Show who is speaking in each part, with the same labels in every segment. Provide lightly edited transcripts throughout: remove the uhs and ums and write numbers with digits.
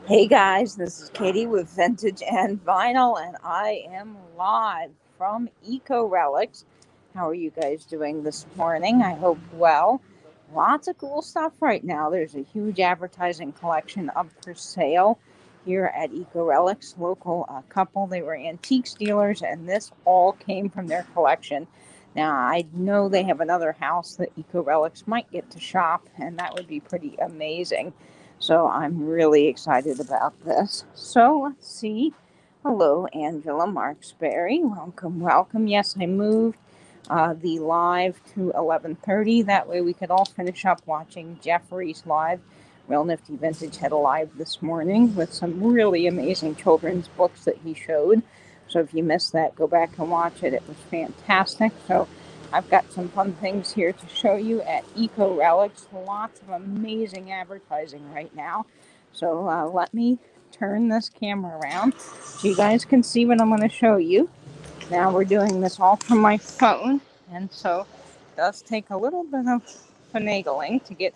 Speaker 1: Hey guys, this is Katie with Vintage and Vinyl, and I am live from RELICS. How are you guys doing this morning? I hope well. Lots of cool stuff right now. There's a huge advertising collection up for sale here at RELICS. Local couple, they were antiques dealers, and this all came from their collection. Now, I know they have another house that RELICS might get to shop, and that would be pretty amazing. So I'm really excited about this. So let's see. Hello, Angela Marksberry. Welcome, welcome. Yes, I moved the live to 11:30. That way we could all finish up watching Jeffrey's live. Real Nifty Vintage had a live this morning with some really amazing children's books that he showed. So if you missed that, go back and watch it. It was fantastic. So I've got some fun things here to show you at RELICS. Lots of amazing advertising right now. So let me turn this camera around so you guys can see what I'm going to show you. Now we're doing this all from my phone, and so it does take a little bit of finagling to get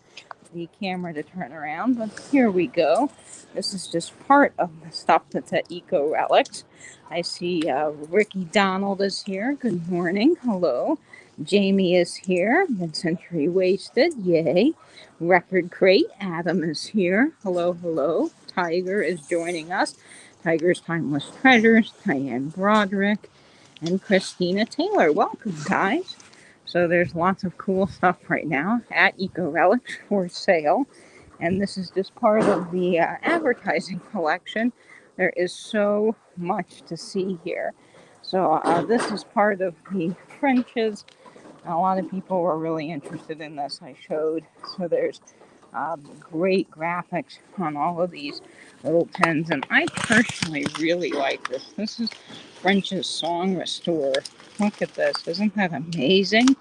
Speaker 1: the camera to turn around, but here we go. This is just part of the stuff that's at RELICS. I see Ricky Donald is here. Good morning. Hello. Jamie is here. Mid-Century Wasted. Yay. Record Crate. Adam is here. Hello, hello. Tiger is joining us. Tiger's Timeless Treasures. Diane Broderick. And Christina Taylor. Welcome, guys. So there's lots of cool stuff right now at RELICS for sale. And this is just part of the advertising collection. There is so much to see here. So this is part of the French's. A lot of people were really interested in this. I showed. So there's great graphics on all of these little pens. And I personally really like this. This is French's Song Restorer. Look at this. Isn't that amazing?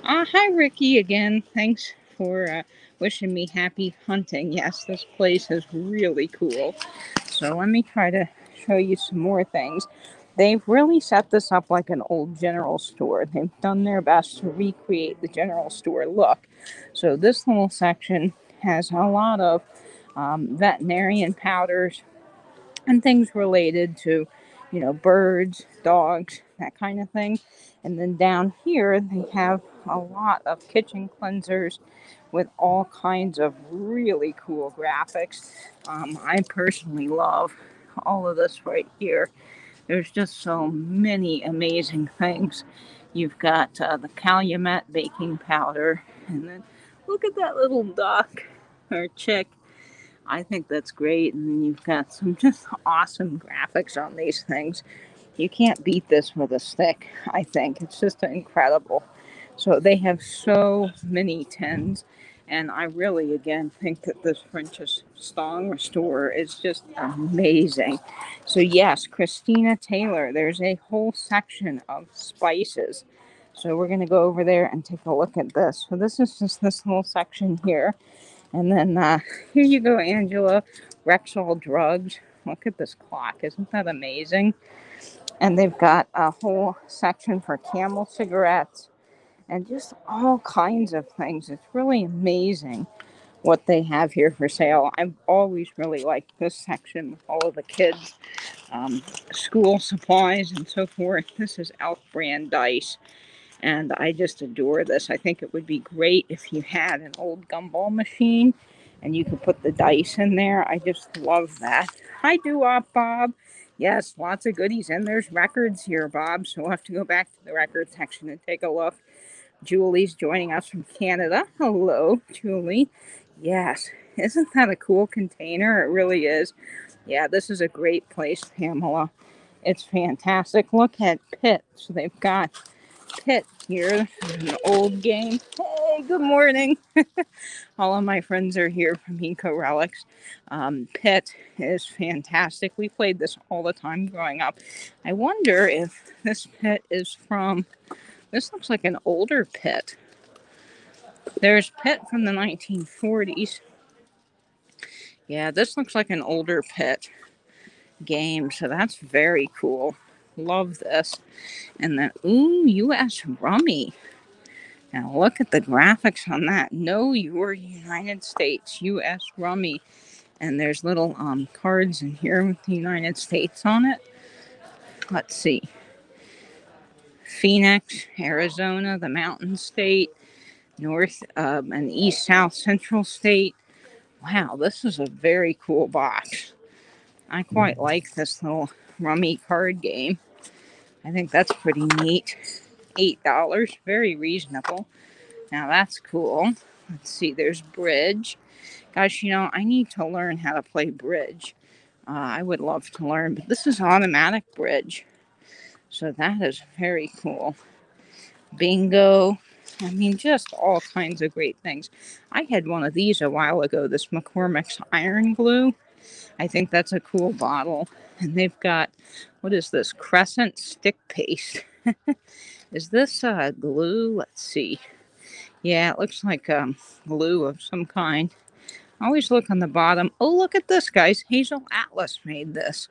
Speaker 1: Hi, Ricky, again. Thanks for wishing me happy hunting. Yes, this place is really cool. So let me try to show you some more things. They've really set this up like an old general store. They've done their best to recreate the general store look. So this little section has a lot of veterinarian powders and things related to, birds, dogs, that kind of thing. And then down here, they have a lot of kitchen cleansers with all kinds of really cool graphics. I personally love all of this right here. There's just so many amazing things. You've got the Calumet baking powder, and then look at that little duck or chick. I think that's great. And you've got some just awesome graphics on these things. You can't beat this with a stick, I think. It's just incredible. So they have so many tins. And I really, again, think that this French's Song Restorer is just amazing. So yes, Christina Taylor, there's a whole section of spices. So we're going to go over there and take a look at this. So this is just this little section here. And then here you go, Angela. Rexall Drugs. Look at this clock. Isn't that amazing? And they've got a whole section for Camel cigarettes and just all kinds of things. It's really amazing what they have here for sale. I've always really liked this section with all of the kids' school supplies and so forth. This is Elk brand dice. And I just adore this. I think it would be great if you had an old gumball machine and you could put the dice in there. I just love that. Hi, Doo-Wop Bob. Yes, lots of goodies. And there's records here, Bob. So we'll have to go back to the record section and take a look. Julie's joining us from Canada. Hello, Julie. Yes, isn't that a cool container? It really is. Yeah, this is a great place, Pamela. It's fantastic. Look at Pitt. So they've got Pitt here, an old game. Hey, good morning. All of my friends are here from RELICS. Pitt is fantastic. We played this all the time growing up. I wonder if this Pitt is from, this looks like an older Pitt. There's Pitt from the 1940s. Yeah, this looks like an older Pitt game, so that's very cool. Love this. And then, ooh, U.S. Rummy. Now look at the graphics on that. Know your United States, U.S. Rummy. And there's little cards in here with the United States on it. Let's see. Phoenix, Arizona, the Mountain State, North and East, South, Central State. Wow, this is a very cool box. I quite like this little Rummy card game. I think that's pretty neat. $8, very reasonable. Now that's cool. Let's see, there's bridge. Gosh, I need to learn how to play bridge. I would love to learn, but this is automatic bridge. So that is very cool. Bingo. I mean, just all kinds of great things. I had one of these a while ago, this Mccormick's Iron Glue. I think that's a cool bottle. And they've got, what is this? Crescent stick paste. Is this glue? Let's see. Yeah, it looks like glue of some kind. Always look on the bottom. Oh, look at this, guys. Hazel Atlas made this.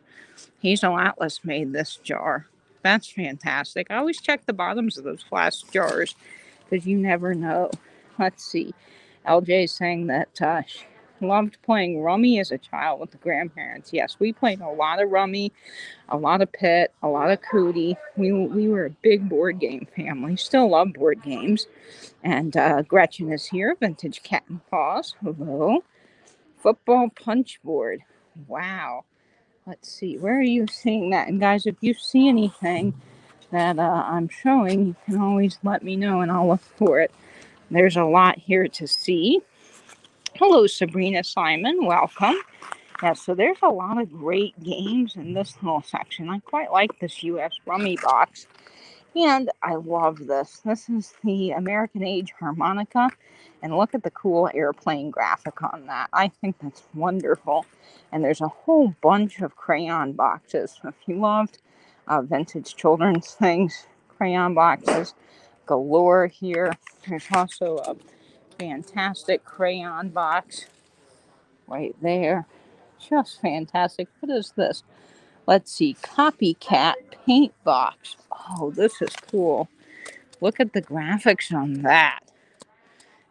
Speaker 1: Hazel Atlas made this jar. That's fantastic. I always check the bottoms of those flask jars because you never know. Let's see. LJ saying that she loved playing Rummy as a child with the grandparents. Yes, we played a lot of Rummy, a lot of Pit, a lot of Cootie. We were a big board game family. Still love board games. And Gretchen is here. Vintage Cat and Paws. Hello. Football punch board. Wow. Let's see. Where are you seeing that? And guys, if you see anything that I'm showing, you can always let me know and I'll look for it. There's a lot here to see. Hello, Sabrina Simon. Welcome. Yeah, so there's a lot of great games in this little section. I quite like this U.S. Rummy box. And I love this. This is the American Age harmonica. And look at the cool airplane graphic on that. I think that's wonderful. And there's a whole bunch of crayon boxes. If you loved vintage children's things, crayon boxes galore here. There's also a fantastic crayon box right there. Just fantastic. What is this? Let's see. Copycat paint box. Oh, this is cool. Look at the graphics on that.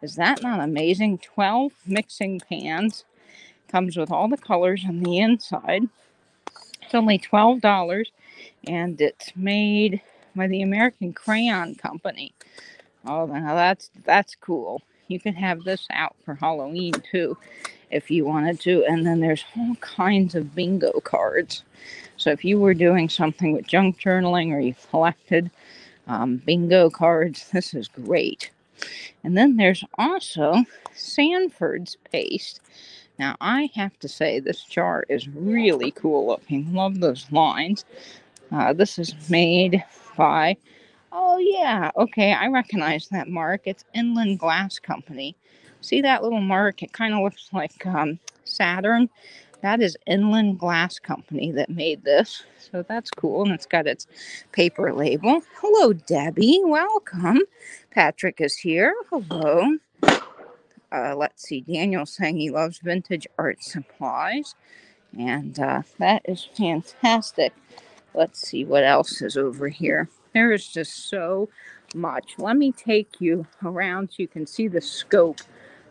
Speaker 1: Is that not amazing? 12 mixing pans. Comes with all the colors on the inside. It's only $12. And it's made by the American Crayon Company. Oh, now that's cool. You can have this out for Halloween too, if you wanted to. And then there's all kinds of bingo cards. So if you were doing something with junk journaling or you collected bingo cards, this is great. And then there's also Sanford's paste. Now I have to say this jar is really cool looking. Love those lines. This is made by, oh yeah, okay, I recognize that mark. It's Inland Glass Company. See that little mark? It kind of looks like Saturn. That is Inland Glass Company that made this. So that's cool. And it's got its paper label. Hello, Debbie. Welcome. Patrick is here. Hello. Let's see. Daniel's saying he loves vintage art supplies. And that is fantastic. Let's see what else is over here. There is just so much. Let me take you around so you can see the scope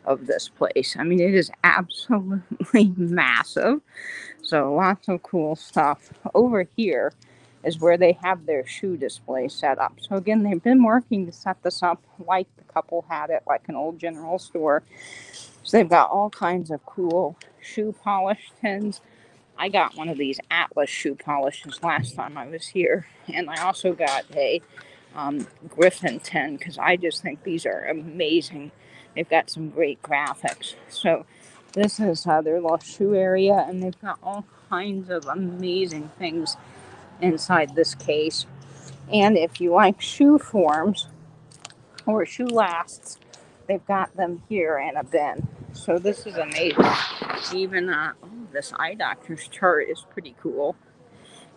Speaker 1: of this place. I mean, it is absolutely massive. So lots of cool stuff. Over here is where they have their shoe display set up. So again, they've been working to set this up like the couple had it, like an old general store. So they've got all kinds of cool shoe polish tins. I got one of these Atlas shoe polishes last time I was here. And I also got a Griffin tin because I just think these are amazing. They've got some great graphics. So this is their little shoe area, and they've got all kinds of amazing things inside this case. And if you like shoe forms or shoe lasts, they've got them here in a bin. So this is amazing. Even this eye doctor's chart is pretty cool.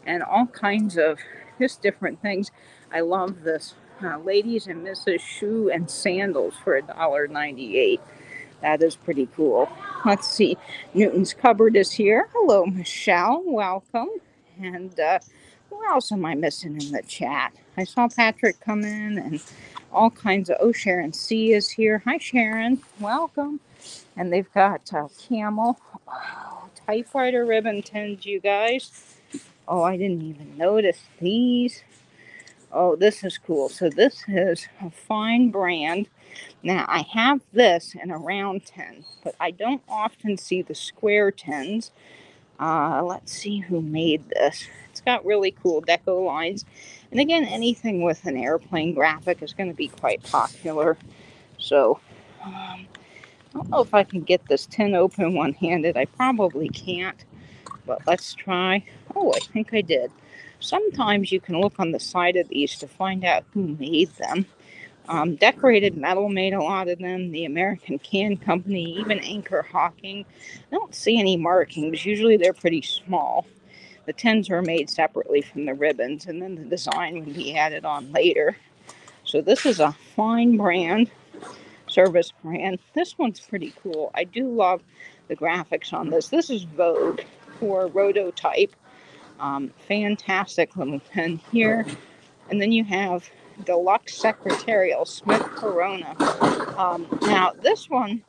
Speaker 1: And all kinds of just different things. I love this. Ladies and Mrs. Shoe and Sandals for $1.98. That is pretty cool. Let's see. Newton's Cupboard is here. Hello, Michelle. Welcome. And who else am I missing in the chat? I saw Patrick come in and all kinds of... Oh, Sharon C. is here. Hi, Sharon. Welcome. And they've got Camel. Oh, typewriter ribbon tins, you guys. Oh, I didn't even notice these. Oh, this is cool. So this is a fine brand. Now, I have this in a round tin, but I don't often see the square tins. Let's see who made this. It's got really cool deco lines. And again, anything with an airplane graphic is going to be quite popular. So, I don't know if I can get this tin open one-handed. I probably can't, but let's try. Oh, I think I did. Sometimes you can look on the side of these to find out who made them. Decorated Metal made a lot of them. The American Can Company, even Anchor Hawking. I don't see any markings. Usually they're pretty small. The tins are made separately from the ribbons, and then the design would be added on later. So this is a fine brand, service brand. This one's pretty cool. I do love the graphics on this. This is Vogue for Rototype. Fantastic little pen here. And then you have Deluxe Secretarial Smith Corona. Now, this one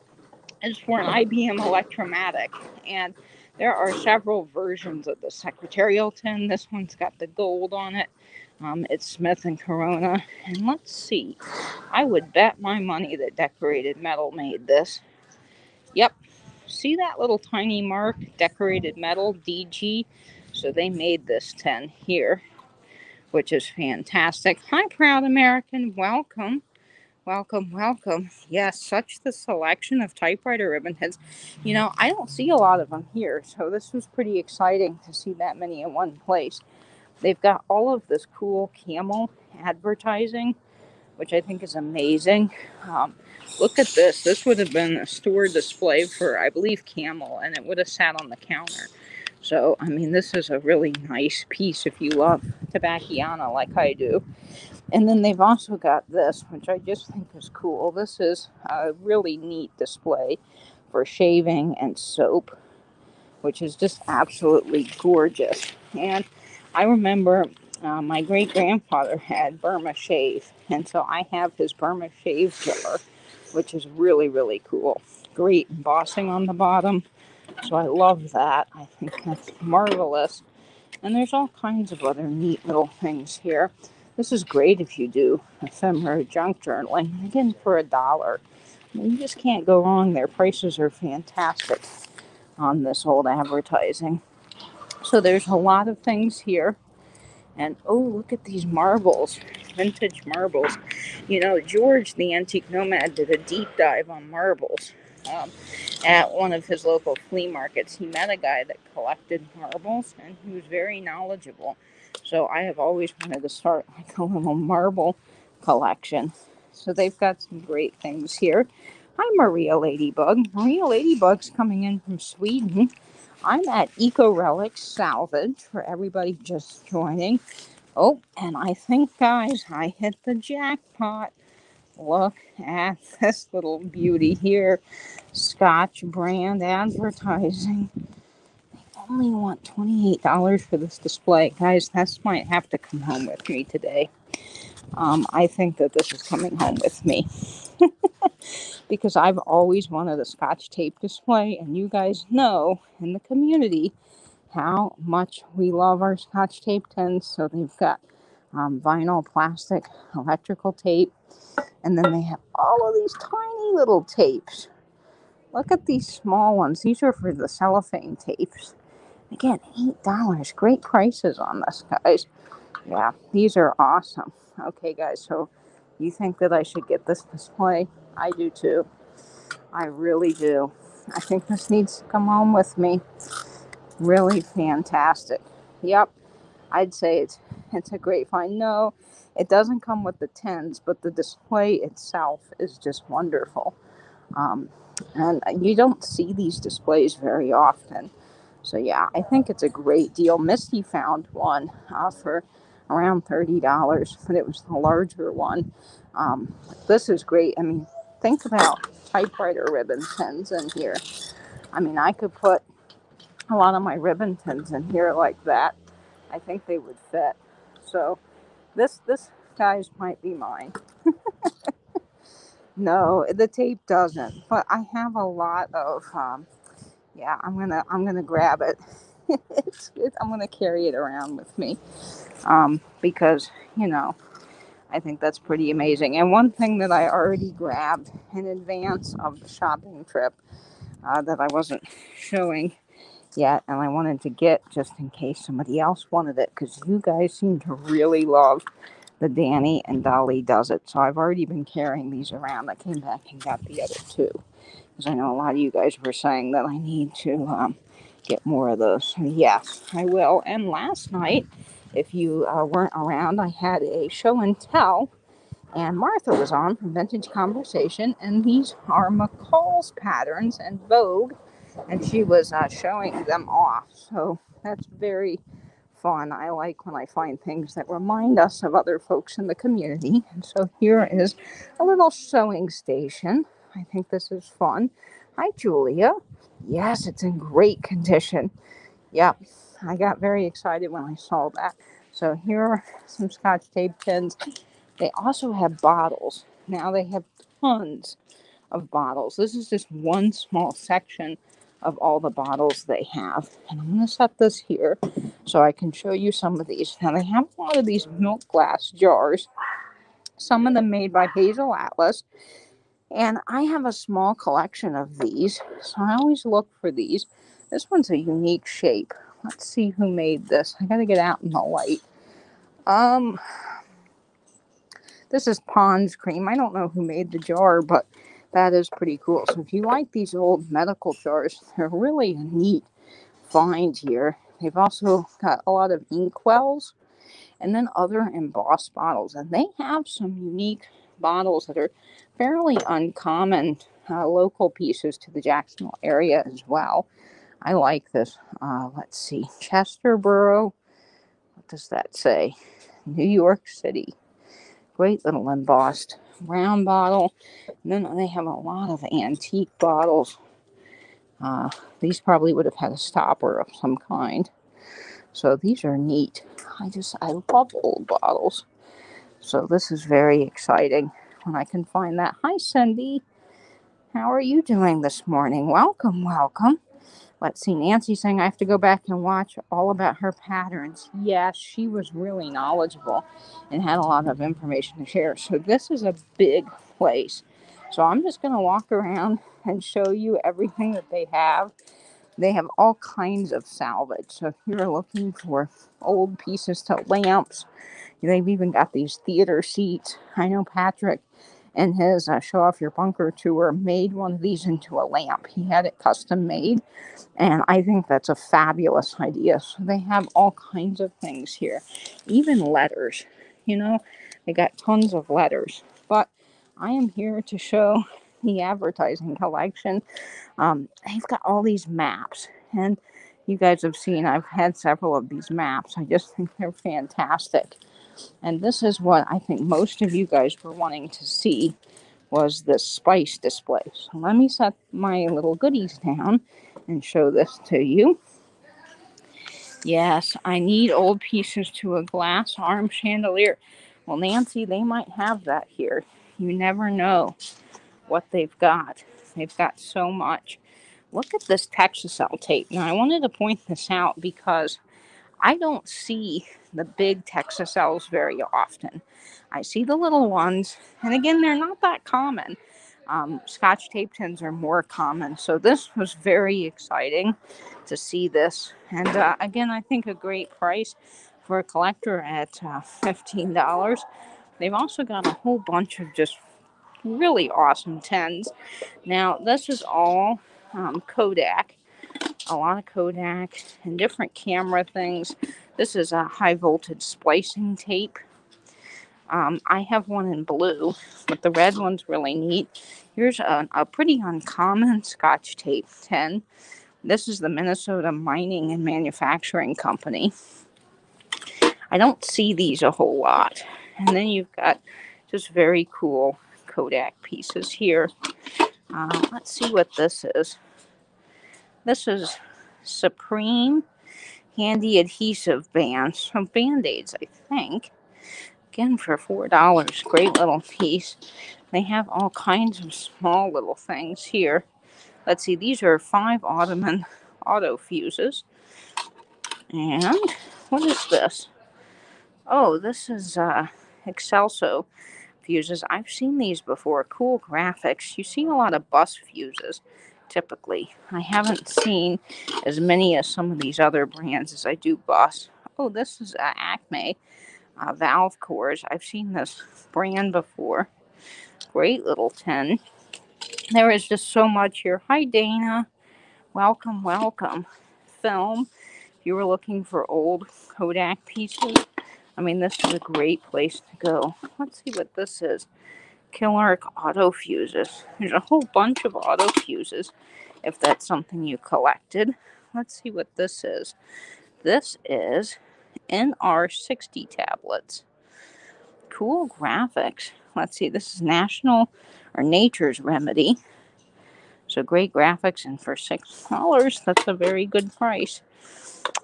Speaker 1: is for an IBM Electromatic, and there are several versions of the Secretarial tin. This one's got the gold on it. It's Smith and Corona. And let's see. I would bet my money that Decorated Metal made this. Yep. See that little tiny mark? Decorated Metal, DG. So they made this tin here, which is fantastic. Hi, Proud American. Welcome. Welcome, welcome. Yes, such the selection of typewriter ribbon tins. You know, I don't see a lot of them here, so this was pretty exciting to see that many in one place. They've got all of this cool camel advertising, which I think is amazing. Look at this. This would have been a store display for, I believe, Camel, and it would have sat on the counter. So, I mean, this is a really nice piece if you love Tobacciana like I do. And then they've also got this, which I just think is cool. This is a really neat display for shaving and soap, which is just absolutely gorgeous. And I remember my great-grandfather had Burma shave, and so I have his Burma shave jar, which is really, really cool. Great embossing on the bottom, so I love that. I think that's marvelous. And there's all kinds of other neat little things here. This is great if you do ephemera junk journaling. Again, for $1. I mean, you just can't go wrong. Their prices are fantastic on this old advertising. So there's a lot of things here. And oh, look at these marbles, vintage marbles. You know, George, the antique nomad, did a deep dive on marbles at one of his local flea markets. He met a guy that collected marbles, and he was very knowledgeable. So I have always wanted to start like a little marble collection. So they've got some great things here. Hi, Maria Ladybug. Maria Ladybug's coming in from Sweden. I'm at RELICS Salvage for everybody just joining. Oh, and I think, guys, I hit the jackpot. Look at this little beauty here. Scotch brand advertising. They only want $28 for this display. Guys, this might have to come home with me today. I think that this is coming home with me. Because I've always wanted a Scotch tape display, and you guys know in the community how much we love our Scotch tape tins. So they've got vinyl, plastic, electrical tape, and then they have all of these tiny little tapes. Look at these small ones. These are for the cellophane tapes. Again, $8. Great prices on this, guys. Yeah, these are awesome. Okay, guys, so you think that I should get this display? I do too. I really do. I think this needs to come home with me. Really fantastic. Yep, I'd say it's a great find. No, it doesn't come with the tins, but the display itself is just wonderful. And you don't see these displays very often. So yeah, I think it's a great deal. Misty found one for around $30, but it was the larger one. This is great. I mean, think about typewriter ribbon tins in here. I mean, I could put a lot of my ribbon tins in here like that. I think they would fit. So this guys might be mine. No, the tape doesn't. But I have a lot of Yeah, I'm gonna grab it. I'm gonna carry it around with me, because I think that's pretty amazing. And one thing that I already grabbed in advance of the shopping trip, that I wasn't showing yet, and I wanted to get just in case somebody else wanted it, because you guys seem to really love the Danny and Dolly Does It. So I've already been carrying these around. I came back and got the other two, because I know a lot of you guys were saying that I need to get more of those. So yes, I will. And last night, if you weren't around, I had a show and tell, and Martha was on from Vintage Conversation, and these are McCall's patterns and Vogue, and she was showing them off. So that's very fun. I like when I find things that remind us of other folks in the community. And so here is a little sewing station. I think this is fun. Hi, Julia. Yes, it's in great condition. Yep, I got very excited when I saw that. So here are some Scotch tape pins. They also have bottles. Now they have tons of bottles. This is just one small section of all the bottles they have. And I'm going to set this here so I can show you some of these. Now they have a lot of these milk glass jars. Some of them made by Hazel Atlas. And I have a small collection of these, so I always look for these. This one's a unique shape. Let's see who made this. I gotta get out in the light. This is Pond's Cream. I don't know who made the jar, but that is pretty cool. So if you like these old medical jars, they're really a neat find here. They've also got a lot of inkwells and then other embossed bottles. And they have some unique bottles that are fairly uncommon, local pieces to the Jacksonville area as well. I like this. Let's see. Chesterborough. What does that say? New York City. Great little embossed round bottle. And then they have a lot of antique bottles. These probably would have had a stopper of some kind. So these are neat. I love old bottles. So this is very exciting when I can find that. Hi, Cindy. How are you doing this morning? Welcome, welcome. Let's see, Nancy saying I have to go back and watch all about her patterns. Yes, she was really knowledgeable and had a lot of information to share. So this is a big place. So I'm just going to walk around and show you everything that they have. They have all kinds of salvage. So if you're looking for old pieces to lamps, they've even got these theater seats. I know Patrick and his Show Off Your Bunker tour made one of these into a lamp. He had it custom made, and I think that's a fabulous idea. So they have all kinds of things here, even letters. They got tons of letters. But I am here to show the advertising collection. They've got all these maps, and you guys have seen I've had several of these maps. I just think they're fantastic. And this is what I think most of you guys were wanting to see, was this spice display. So let me set my little goodies down and show this to you. Yes, I need old pieces to a glass arm chandelier. Well, Nancy, they might have that here. You never know what they've got. They've got so much. Look at this Texacell tape. Now, I wanted to point this out because I don't see the big Texacells very often. I see the little ones, and again, they're not that common. Scotch tape tins are more common, so this was very exciting to see this. And again, I think a great price for a collector at $15. They've also got a whole bunch of just really awesome tins. Now, this is all Kodak. A lot of Kodak and different camera things. This is a high voltage splicing tape. I have one in blue, but the red one's really neat. Here's a pretty uncommon Scotch tape 10. This is the Minnesota Mining and Manufacturing Company. I don't see these a whole lot. And then you've got just very cool Kodak pieces here. Let's see what this is. This is Supreme Handy Adhesive Bands from Band-Aids, I think. Again, for $4. Great little piece. They have all kinds of small little things here. Let's see, these are 5 Ottoman auto fuses. And what is this? Oh, this is Excelso fuses. I've seen these before. Cool graphics. You see a lot of bus fuses, typically. I haven't seen as many as some of these other brands as I do bus. Oh, this is Acme valve cores. I've seen this brand before. Great little tin. There is just so much here. Hi, Dana. Welcome, welcome. Film. If you were looking for old Kodak pieces, I mean, this is a great place to go. Let's see what this is. Killark auto fuses. There's a whole bunch of auto fuses if that's something you collected. Let's see what this is. This is NR60 tablets. Cool graphics. Let's see, this is National or Nature's Remedy. So great graphics, and for $6, that's a very good price.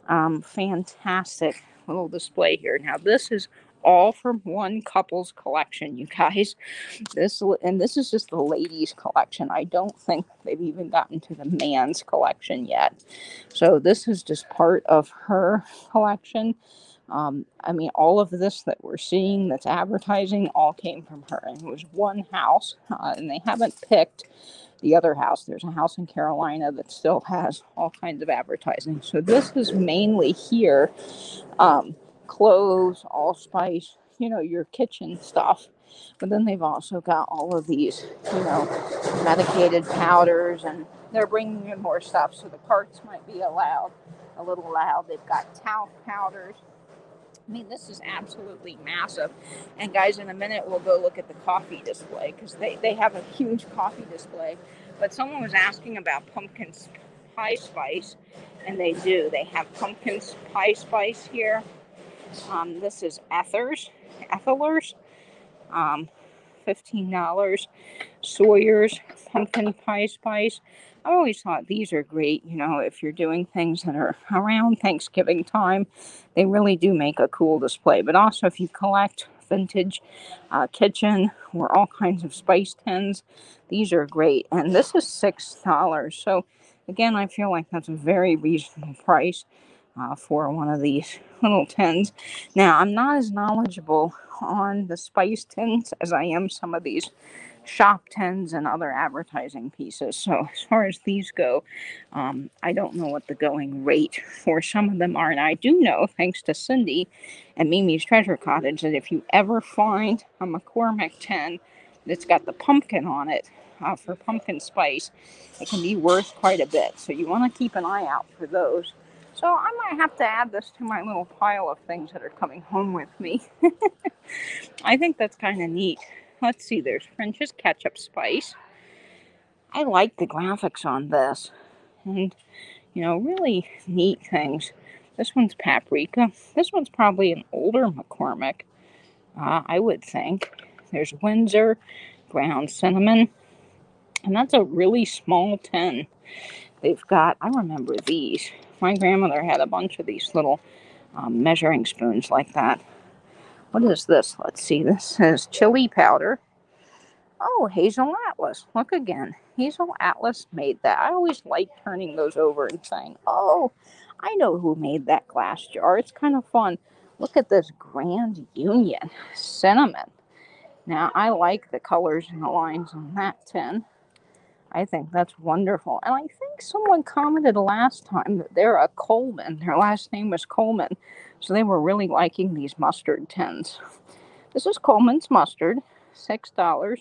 Speaker 1: Fantastic little display here. Now this is all from one couple's collection, you guys. This is just the ladies' collection. I don't think they've even gotten to the man's collection yet. So this is just part of her collection. I mean, all of this that we're seeing that's advertising all came from her. And it was one house, and they haven't picked the other house. There's a house in Carolina that still has all kinds of advertising. So this is mainly here, clothes, allspice, your kitchen stuff. But then they've also got all of these, medicated powders, and they're bringing in more stuff. So the carts might be a little loud. They've got talc powders. I mean, this is absolutely massive. And guys, in a minute, we'll go look at the coffee display, because they have a huge coffee display. But someone was asking about pumpkin pie spice, and they do. They have pumpkin pie spice here. This is Ethelers, $15. Sawyer's pumpkin pie spice. I always thought these are great, if you're doing things that are around Thanksgiving time. They really do make a cool display. But also, if you collect vintage kitchen or all kinds of spice tins, these are great. And this is $6. So, again, I feel like that's a very reasonable price for one of these little tins. Now, I'm not as knowledgeable on the spice tins as I am some of these shop tins and other advertising pieces. So as far as these go, I don't know what the going rate for some of them are. And I do know, thanks to Cindy and Mimi's Treasure Cottage, that if you ever find a McCormick tin that's got the pumpkin on it for pumpkin spice, it can be worth quite a bit. So you want to keep an eye out for those. So I might have to add this to my little pile of things that are coming home with me. I think that's kind of neat. Let's see, there's French's ketchup spice. I like the graphics on this. And, really neat things. This one's paprika. This one's probably an older McCormick, I would think. There's Windsor, ground cinnamon. And that's a really small tin. They've got, I remember these. My grandmother had a bunch of these little measuring spoons like that. What is this? Let's see. This says chili powder. Oh, Hazel Atlas. Look again. Hazel Atlas made that. I always like turning those over and saying, oh, I know who made that glass jar. It's kind of fun. Look at this Grand Union cinnamon. Now, I like the colors and the lines on that tin. I think that's wonderful. And I think someone commented last time that they're a Coleman. Their last name was Coleman. So they were really liking these mustard tins. This is Coleman's mustard, $6.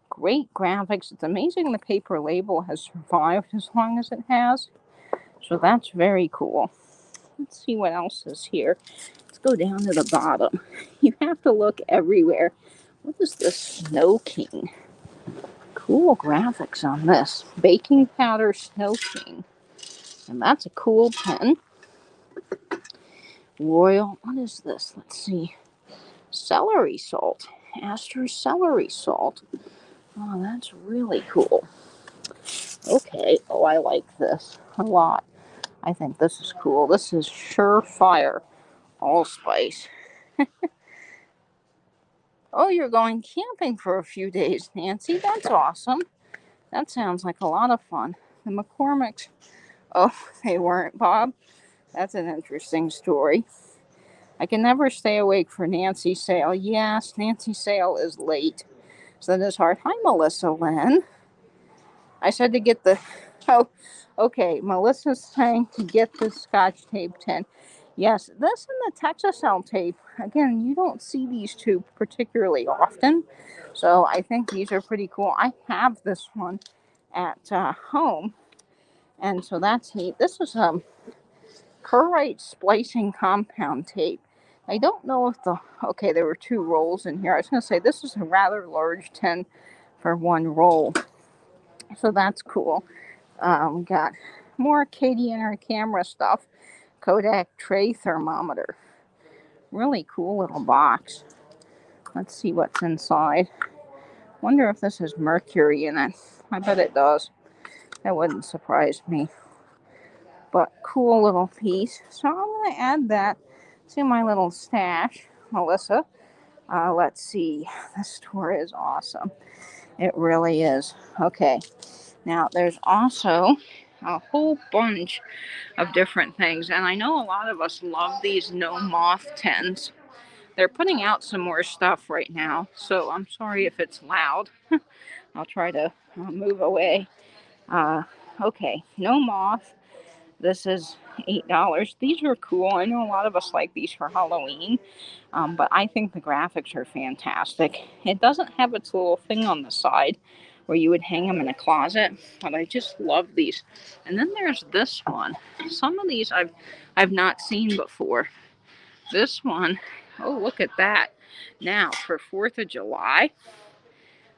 Speaker 1: Great graphics. It's amazing the paper label has survived as long as it has. So that's very cool. Let's see what else is here. Let's go down to the bottom. You have to look everywhere. What is this Snow King? Cool graphics on this. Baking powder Snow King. And that's a cool pen. Royal, what is this? Let's see. Celery salt. Astor celery salt. Oh, that's really cool. Okay. Oh, I like this a lot. I think this is cool. This is Surefire Allspice. Oh, you're going camping for a few days, Nancy. That's awesome. That sounds like a lot of fun. the McCormicks. Oh, they weren't, Bob. That's an interesting story. I can never stay awake for Nancy Sale. Yes, Nancy Sale is late. So that is hard. Hi, Melissa Lynn. I said to get the... Oh, okay. Melissa's saying to get the Scotch tape tin. Yes, this and the Texas L tape. Again, you don't see these two particularly often. So I think these are pretty cool. I have this one at home. And so that's neat. This is Kerrite splicing compound tape. I don't know if okay, there were 2 rolls in here. I was going to say this is a rather large tin for 1 roll. So that's cool. We got more Katie and her camera stuff. Kodak tray thermometer. Really cool little box. Let's see what's inside. Wonder if this has mercury in it. I bet it does. That wouldn't surprise me. But cool little piece. So I'm going to add that to my little stash, Melissa. Let's see. This store is awesome. It really is. Okay. Now, there's also a whole bunch of different things. And I know a lot of us love these no moth tins. They're putting out some more stuff right now. So I'm sorry if it's loud. I'll try to move away. Okay. No moth. This is $8. These are cool. I know a lot of us like these for Halloween, but I think the graphics are fantastic. It doesn't have its little thing on the side where you would hang them in a closet, but I just love these. And then there's this one. Some of these I've not seen before. This one, oh, look at that. Now, for 4th of July,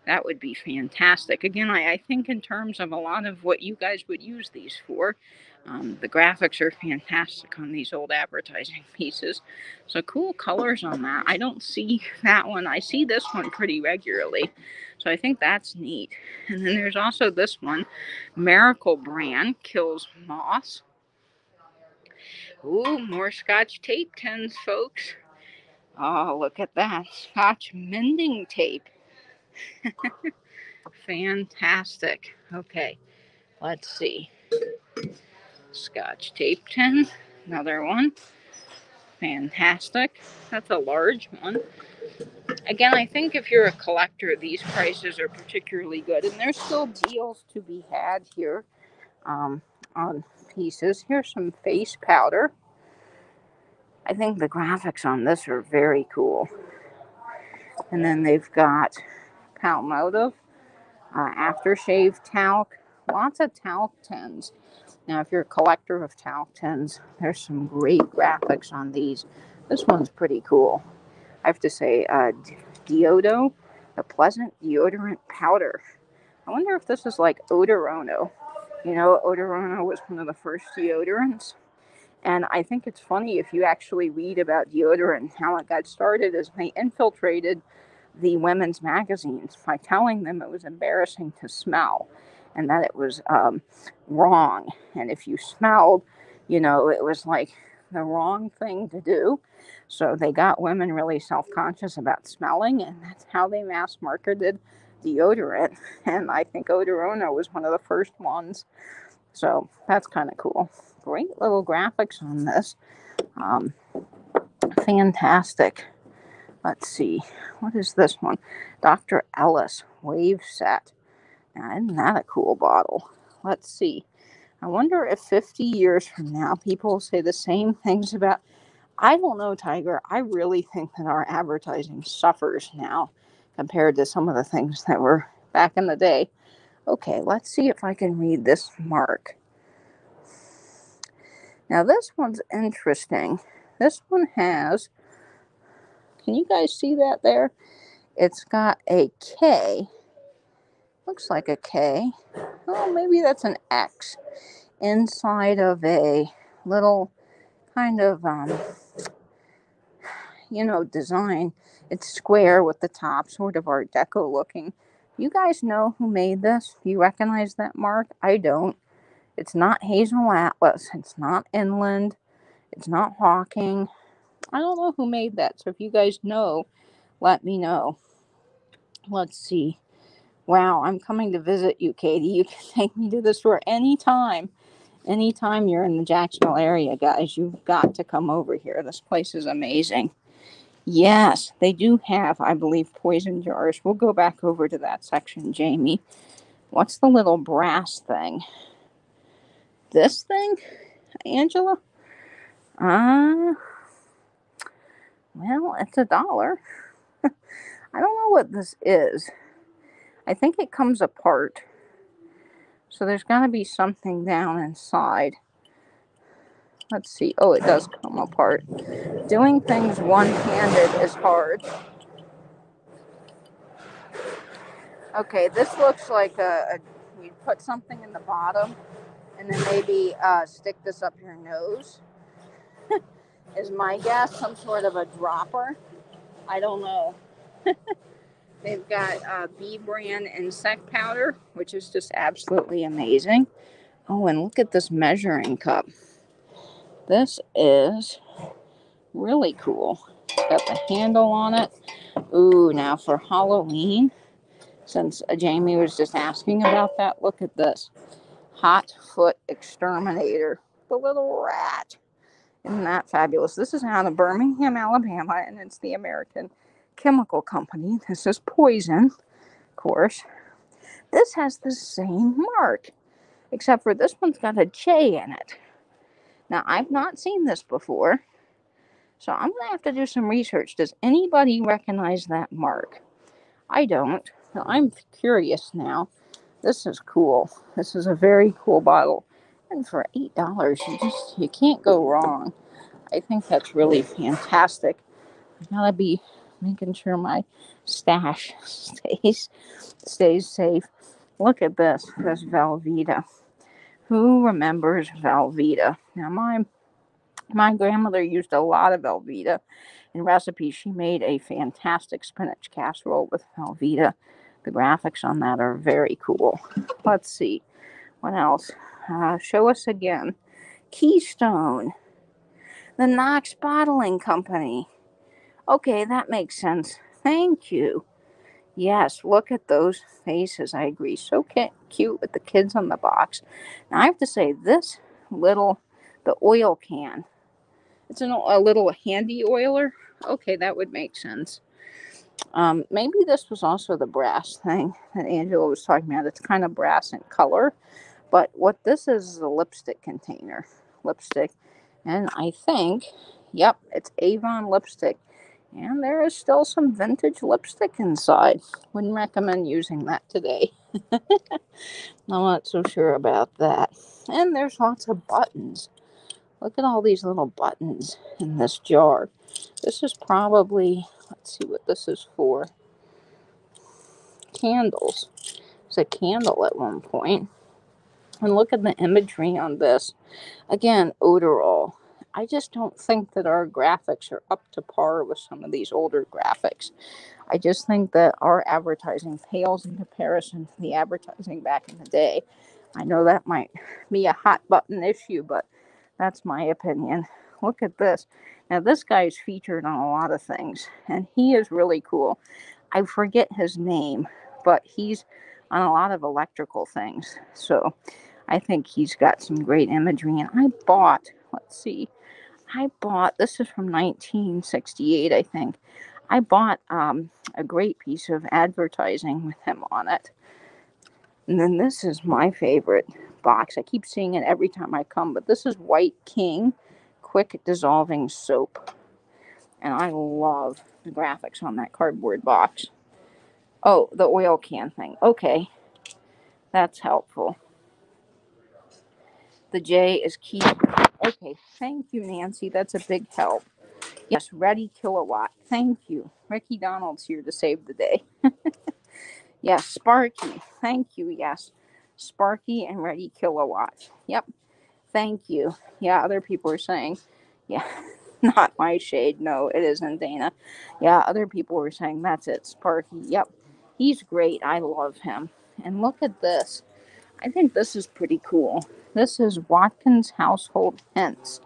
Speaker 1: that would be fantastic. Again, I think in terms of a lot of what you guys would use these for, the graphics are fantastic on these old advertising pieces. So cool colors on that. I don't see that one. I see this one pretty regularly. So I think that's neat. And then there's also this one. Miracle brand kills moths. Ooh, more Scotch tape tins, folks. Oh, look at that. Scotch mending tape. Fantastic. Okay, let's see. Scotch tape tin. Another one. Fantastic. That's a large one. Again, I think if you're a collector, these prices are particularly good. And there's still deals to be had here on pieces. Here's some face powder. I think the graphics on this are very cool. And then they've got Palmolive, aftershave talc, lots of talc tins. Now, if you're a collector of talc tins, there's some great graphics on these. This one's pretty cool. I have to say, Deodo, the Pleasant Deodorant Powder. I wonder if this is like Odorono. You know, Odorono was one of the first deodorants. And I think it's funny if you actually read about deodorant and how it got started is they infiltrated the women's magazines by telling them it was embarrassing to smell and that it was wrong. And if you smelled, you know, it was like the wrong thing to do. So they got women really self-conscious about smelling, and that's how they mass marketed deodorant. And I think Odorono was one of the first ones. So that's kind of cool. Great little graphics on this. Fantastic. Let's see. What is this one? Dr. Ellis Wave Set. Now, isn't that a cool bottle? Let's see. I wonder if 50 years from now people will say the same things about... I don't know, Tiger. I really think that our advertising suffers now compared to some of the things that were back in the day. Okay, let's see if I can read this mark. Now, this one's interesting. This one has... Can you guys see that there? It's got a K. Looks like a K. Oh, maybe that's an X. Inside of a little kind of, design. It's square with the top, sort of Art Deco looking. You guys know who made this? Do you recognize that mark? I don't. It's not Hazel Atlas. It's not Inland. It's not Hawking. I don't know who made that. So if you guys know, let me know. Let's see. Wow, I'm coming to visit you, Katie. You can take me to the store anytime. Anytime you're in the Jacksonville area, guys, you've got to come over here. This place is amazing. Yes, they do have, I believe, poison jars. We'll go back over to that section, Jamie. What's the little brass thing? This thing, Angela? Well, it's $1. I don't know what this is. I think it comes apart. So there's got to be something down inside. Let's see. Oh, it does come apart. Doing things one-handed is hard. Okay, this looks like you put something in the bottom and then maybe stick this up your nose. Is my guess. Some sort of a dropper. I don't know. They've got B brand insect powder, which is just absolutely amazing. Oh, and look at this measuring cup. This is really cool. It's got the handle on it. Ooh, now for Halloween, since Jamie was just asking about that, look at this. Hot Foot Exterminator. The little rat. Isn't that fabulous? This is out of Birmingham, Alabama, and it's the American Chemical Company. This is poison, of course. This has the same mark, except for this one's got a J in it. Now, I've not seen this before, so I'm going to have to do some research. Does anybody recognize that mark? I don't. So I'm curious now. This is cool. This is a very cool bottle. And for $8, you can't go wrong. I think that's really fantastic. I've got to be making sure my stash stays safe. Look at this. This Velveeta. Who remembers Velveeta? Now, my grandmother used a lot of Velveeta in recipes. She made a fantastic spinach casserole with Velveeta. The graphics on that are very cool. Let's see. What else? Show us again. Keystone. The Knox Bottling Company. Okay, that makes sense. Thank you. Yes, look at those faces. I agree. So cute with the kids on the box. Now, I have to say, the oil can. It's a little handy oiler. Okay, that would make sense. Maybe this was also the brass thing that Angela was talking about. It's kind of brass in color. But what this is a lipstick container. Lipstick. And I think, yep, it's Avon lipstick. And there is still some vintage lipstick inside. Wouldn't recommend using that today. I'm not so sure about that. And there's lots of buttons. Look at all these little buttons in this jar. This is probably, let's see what this is for. Candles. It's a candle at one point. And look at the imagery on this. Again, Odorol. I just don't think that our graphics are up to par with some of these older graphics. I just think that our advertising pales in comparison to the advertising back in the day. I know that might be a hot button issue, but that's my opinion. Look at this. Now, this guy is featured on a lot of things, and he is really cool. I forget his name, but he's on a lot of electrical things. So I think he's got some great imagery. And I bought, this is from 1968, I think. I bought a great piece of advertising with him on it. And then this is my favorite box. I keep seeing it every time I come, but this is White King Quick Dissolving Soap. And I love the graphics on that cardboard box. Oh, the oil can thing. Okay, that's helpful. The J is key. Okay, thank you, Nancy. That's a big help. Yes, Ready Kilowatt. Thank you. Ricky Donald's here to save the day. Yes, Sparky. Thank you. Yes, Sparky and Ready Kilowatt. Yep. Thank you. Yeah, other people are saying, yeah, not my shade. No, it isn't, Dana. Yeah, other people were saying, that's it, Sparky. Yep. He's great. I love him. And look at this. I think this is pretty cool. This is Watkins Household Hints.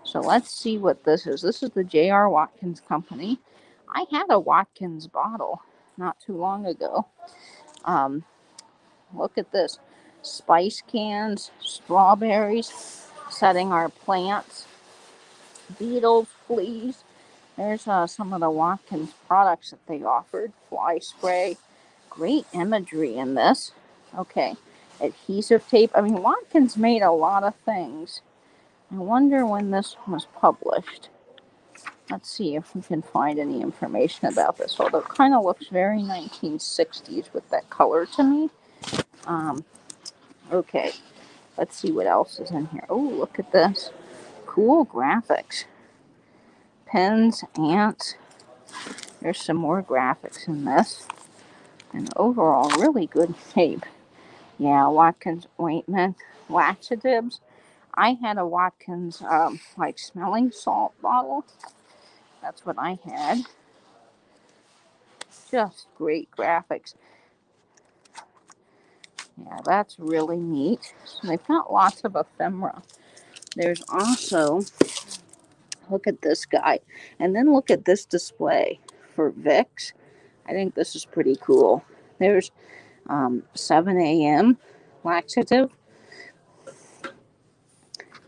Speaker 1: So let's see what this is. This is the J.R. Watkins Company. I had a Watkins bottle not too long ago. Look at this. Spice cans, strawberries, setting our plants, beetles, fleas. There's some of the Watkins products that they offered. Fly spray. Great imagery in this. Okay. Adhesive tape. I mean, Watkins made a lot of things. I wonder when this was published. Let's see if we can find any information about this. Although it kind of looks very 1960s with that color to me. Okay. Let's see what else is in here. Oh, look at this. Cool graphics. Pens, ants. There's some more graphics in this. And overall, really good tape. Yeah, Watkins ointment. Laxatives. I had a Watkins, like smelling salt bottle. That's what I had. Just great graphics. Yeah, that's really neat. So they've got lots of ephemera. There's also, look at this guy. And then look at this display for Vicks. I think this is pretty cool. There's 7 a.m. laxative.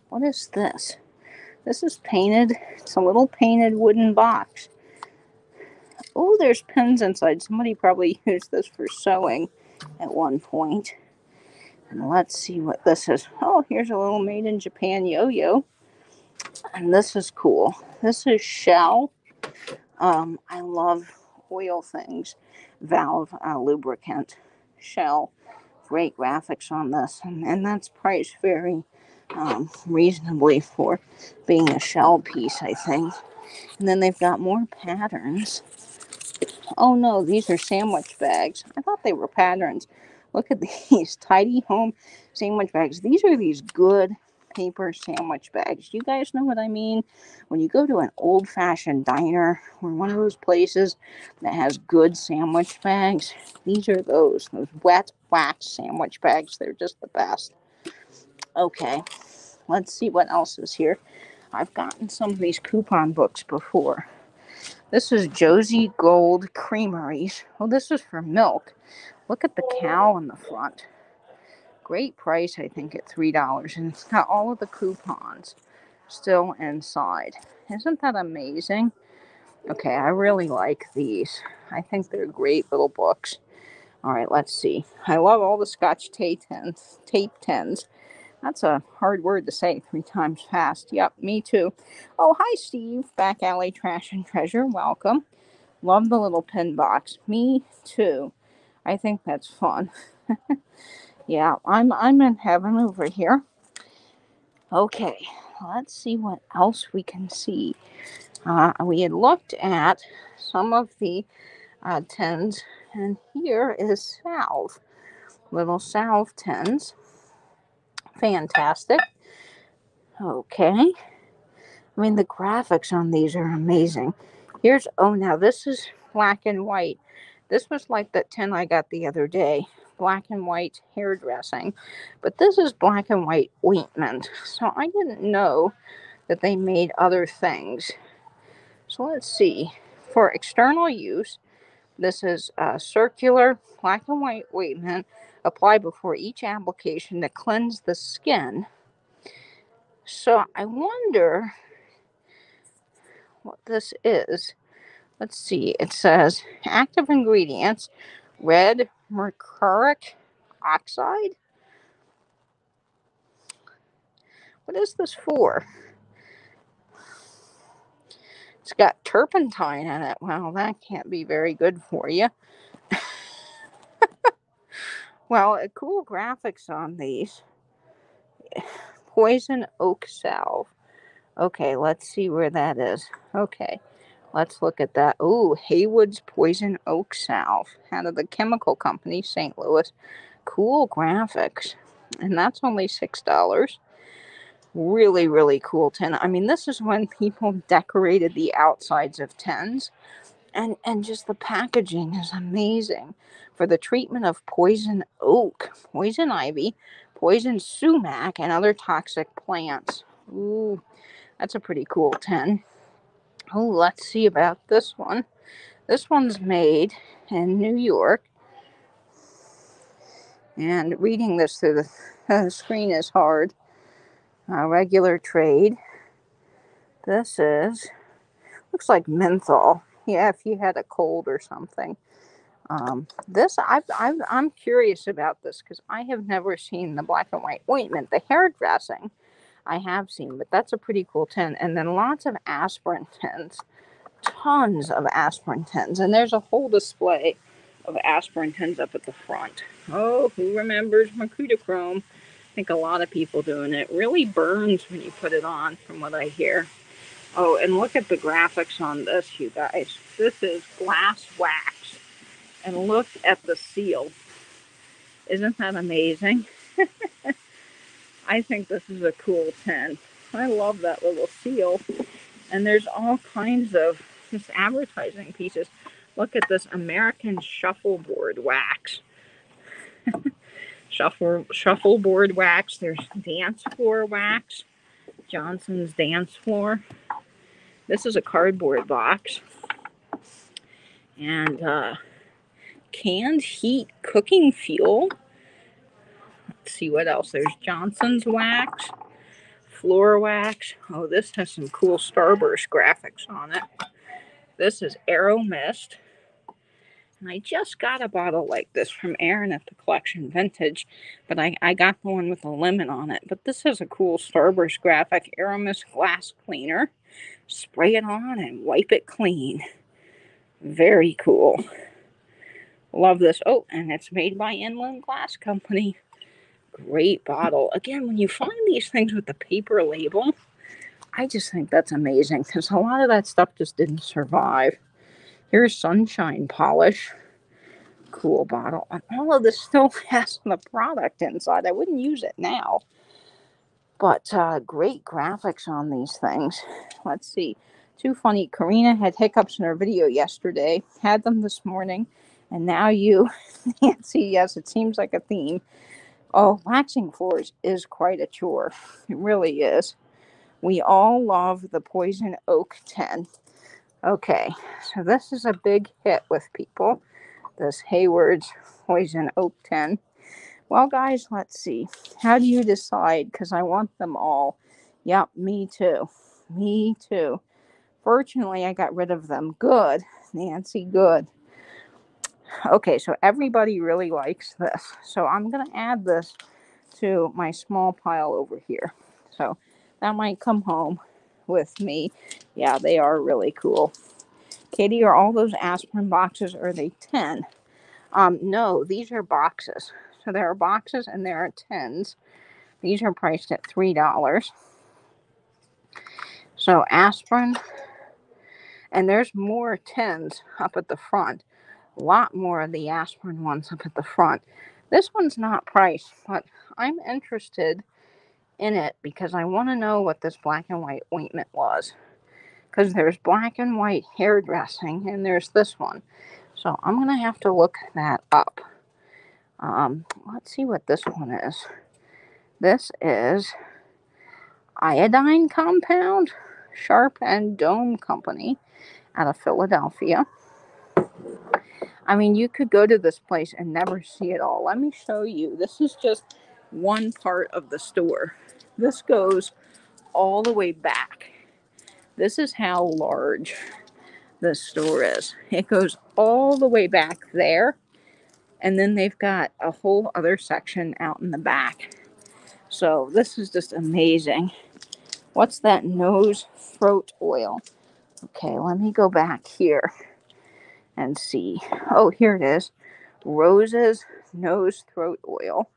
Speaker 1: What is this? This is painted. It's a little painted wooden box. Oh, there's pens inside. Somebody probably used this for sewing at one point. And let's see what this is. Oh, here's a little made in Japan yo-yo. And this is cool. This is Shell. I love oil things. Valve lubricant. Shell. Great graphics on this. And that's priced very reasonably for being a Shell piece, I think. And then they've got more patterns. Oh no, these are sandwich bags. I thought they were patterns. Look at these tidy home sandwich bags. These are these good paper sandwich bags. You guys know what I mean? When you go to an old-fashioned diner or one of those places that has good sandwich bags, these are those wet wax sandwich bags. They're just the best. Okay, let's see what else is here. I've gotten some of these coupon books before. This is Josie Gold Creameries. Oh, this is for milk. Look at the cow in the front. Great price, I think, at $3. And it's got all of the coupons still inside. Isn't that amazing? Okay, I really like these. I think they're great little books. All right, let's see. I love all the Scotch tape tins. That's a hard word to say 3 times fast. Yep, me too. Oh, hi, Steve. Back alley trash and treasure. Welcome. Love the little pin box. Me too. I think that's fun. Yeah, I'm in heaven over here. Okay, let's see what else we can see. We had looked at some of the tins, and here is salve. Little salve tins. Fantastic. Okay. I mean, the graphics on these are amazing. Here's, oh, now this is black and white. This was like that tin I got the other day. Black and white hairdressing. But this is black and white ointment. So I didn't know that they made other things. So let's see. For external use, this is circular black and white ointment. Apply before each application to cleanse the skin. So I wonder what this is. Let's see. It says active ingredients: red mercuric oxide. What is this for? It's got turpentine in it. Well, that can't be very good for you. Well, cool graphics on these. Poison oak salve. Okay, let's see where that is. Okay, let's look at that. Oh, Haywood's Poison Oak Salve out of the chemical company, St. Louis. Cool graphics. And that's only $6. Really, really cool tin. I mean, this is when people decorated the outsides of tins. And just the packaging is amazing. For the treatment of poison oak, poison ivy, poison sumac, and other toxic plants. Ooh, that's a pretty cool tin. Oh, let's see about this one. This one's made in New York. And reading this through the screen is hard. Regular trade. This looks like menthol. Yeah, if you had a cold or something. I'm curious about this because I have never seen the black and white ointment. The hairdressing I have seen, but that's a pretty cool tin. And then lots of aspirin tins. Tons of aspirin tins. And there's a whole display of aspirin tins up at the front. Oh, who remembers mercutochrome? I think a lot of people do, and it really burns when you put it on, from what I hear. Oh, and look at the graphics on this, you guys. This is glass wax. And look at the seal. Isn't that amazing? I think this is a cool tin. I love that little seal. And there's all kinds of just advertising pieces. Look at this American shuffleboard wax. Shuffleboard wax. There's dance floor wax. Johnson's dance floor. This is a cardboard box. And canned heat cooking fuel. Let's see what else. There's Johnson's wax. Floor wax. Oh, this has some cool Starburst graphics on it. This is Aero Mist. And I just got a bottle like this from Aaron at the Collection Vintage, but I got the one with the lemon on it. But this is a cool Starburst graphic. Aero Mist glass cleaner. Spray it on and wipe it clean. Very cool. Love this. Oh, and it's made by Inland Glass Company. Great bottle. Again, when you find these things with the paper label, I just think that's amazing because a lot of that stuff just didn't survive. Here's Sunshine Polish. Cool bottle. And all of this still has the product inside. I wouldn't use it now. But great graphics on these things. Let's see. Too funny. Karina had hiccups in her video yesterday. Had them this morning. And now you, Nancy, yes, it seems like a theme. Oh, waxing floors is quite a chore. It really is. We all love the poison oak tin. Okay, so this is a big hit with people. This Hayward's poison oak tin. Well, guys, let's see. How do you decide? Because I want them all. Yep, me too. Me too. Fortunately, I got rid of them. Good, Nancy, good. Okay, so everybody really likes this. So I'm going to add this to my small pile over here. So that might come home with me. Yeah, they are really cool. Katie, are all those aspirin boxes, or are they 10? No, these are boxes. So there are boxes and there are tins. These are priced at $3. So aspirin, and there's more tins up at the front. A lot more of the aspirin ones up at the front. This one's not priced, but I'm interested in it because I want to know what this black and white ointment was. Because there's black and white hairdressing, and there's this one. So I'm going to have to look that up. Let's see what this one is. This is iodine compound, Sharp and Dome Company out of Philadelphia. I mean, you could go to this place and never see it all. Let me show you. This is just one part of the store. This goes all the way back. This is how large this store is. It goes all the way back there. And then they've got a whole other section out in the back. So this is just amazing. What's that nose throat oil? Okay, let me go back here and see. Oh, here it is. Rose's Nose Throat Oil.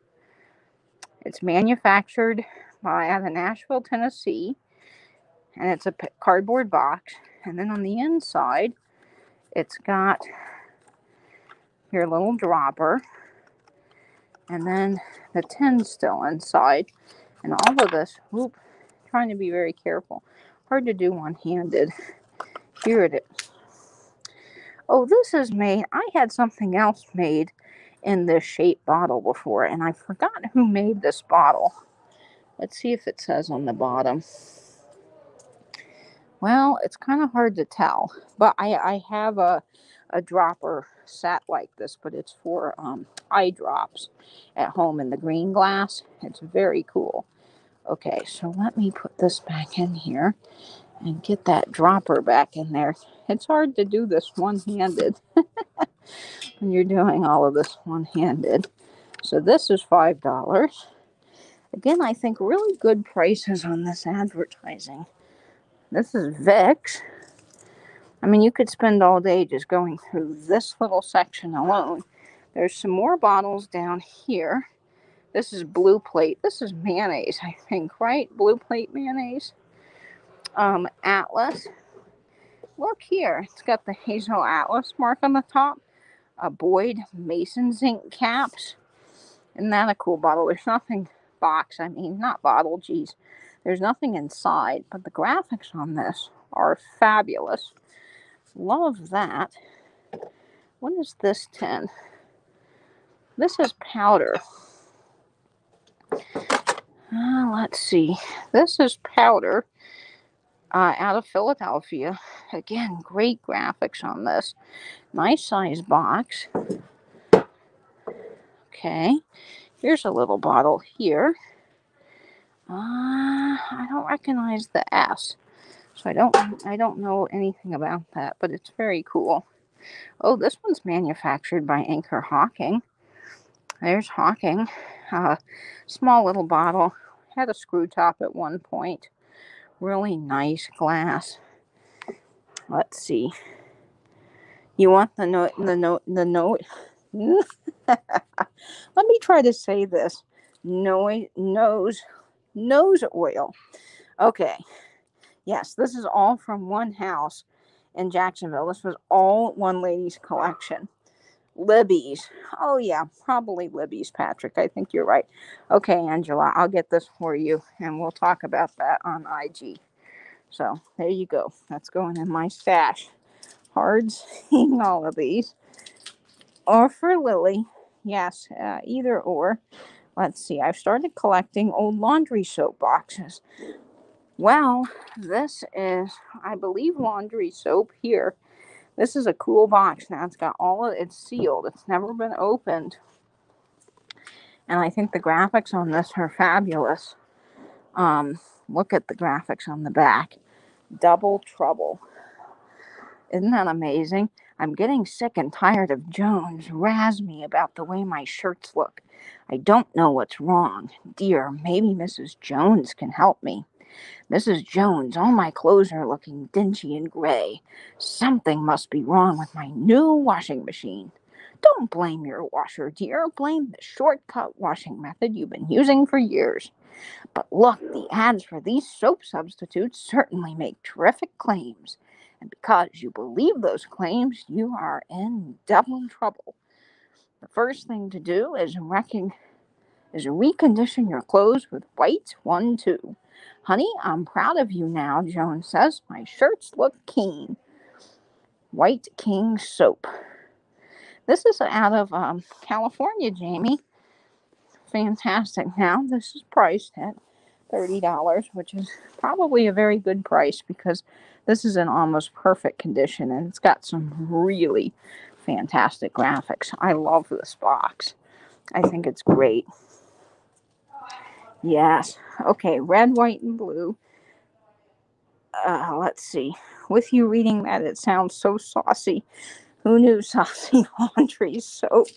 Speaker 1: It's manufactured out of Nashville, Tennessee. And it's a cardboard box. And then on the inside, it's got your little dropper. And then the tin's still inside. And all of this, trying to be very careful. Hard to do one-handed. Here it is. Oh, this is made. I had something else made in this shape bottle before, and I forgot who made this bottle. Let's see if it says on the bottom. Well, it's kind of hard to tell, but I have a a dropper set like this, but it's for eye drops at home in the green glass. It's very cool. Okay, so let me put this back in here and get that dropper back in there. It's hard to do this one-handed when you're doing all of this one-handed. So this is $5. Again, I think really good prices on this advertising. This is Vicks. I mean, you could spend all day just going through this little section alone. There's some more bottles down here. This is Blue Plate. This is mayonnaise, I think, right? Blue Plate mayonnaise. Atlas. Look here. It's got the Hazel Atlas mark on the top. Boyd Mason zinc caps. Isn't that a cool bottle? There's nothing not bottle, geez. There's nothing inside, but the graphics on this are fabulous. Love that. What is this tin? This is powder. Let's see. This is powder out of Philadelphia. Again, great graphics on this. Nice size box. Okay. Here's a little bottle here. I don't recognize the S. So I don't know anything about that, but it's very cool. Oh, this one's manufactured by Anchor Hawking. There's Hawking. Small little bottle. Had a screw top at one point. Really nice glass. Let's see. You want the note? Let me try to say this. Nose oil. Okay. Yes, this is all from one house in Jacksonville. This was all one lady's collection. Libby's. Oh, yeah, probably Libby's, Patrick. I think you're right. Okay, Angela, I'll get this for you, and we'll talk about that on IG. So, there you go. That's going in my stash. Hard seeing all of these. Or for Lily. Yes, either or. Let's see. I've started collecting old laundry soap boxes. Well, this is, I believe, laundry soap here. This is a cool box. Now, it's sealed. It's never been opened. And I think the graphics on this are fabulous. Look at the graphics on the back. Double Trouble. Isn't that amazing? I'm getting sick and tired of Jones razz me about the way my shirts look. I don't know what's wrong. Dear, maybe Mrs. Jones can help me. Mrs. Jones, all my clothes are looking dingy and gray. Something must be wrong with my new washing machine. Don't blame your washer, dear. Blame the shortcut washing method you've been using for years. But look, the ads for these soap substitutes certainly make terrific claims. And because you believe those claims, you are in double trouble. The first thing to do is recondition your clothes with White 1-2. Honey, I'm proud of you now, Jones says. My shirts look keen. White King soap. This is out of California, Jamie. Fantastic. Now, this is priced at $30, which is probably a very good price because this is in almost perfect condition and it's got some really fantastic graphics. I love this box. I think it's great. Yes. Okay, red, white, and blue. Let's see. With you reading that, it sounds so saucy. Who knew saucy laundry soap?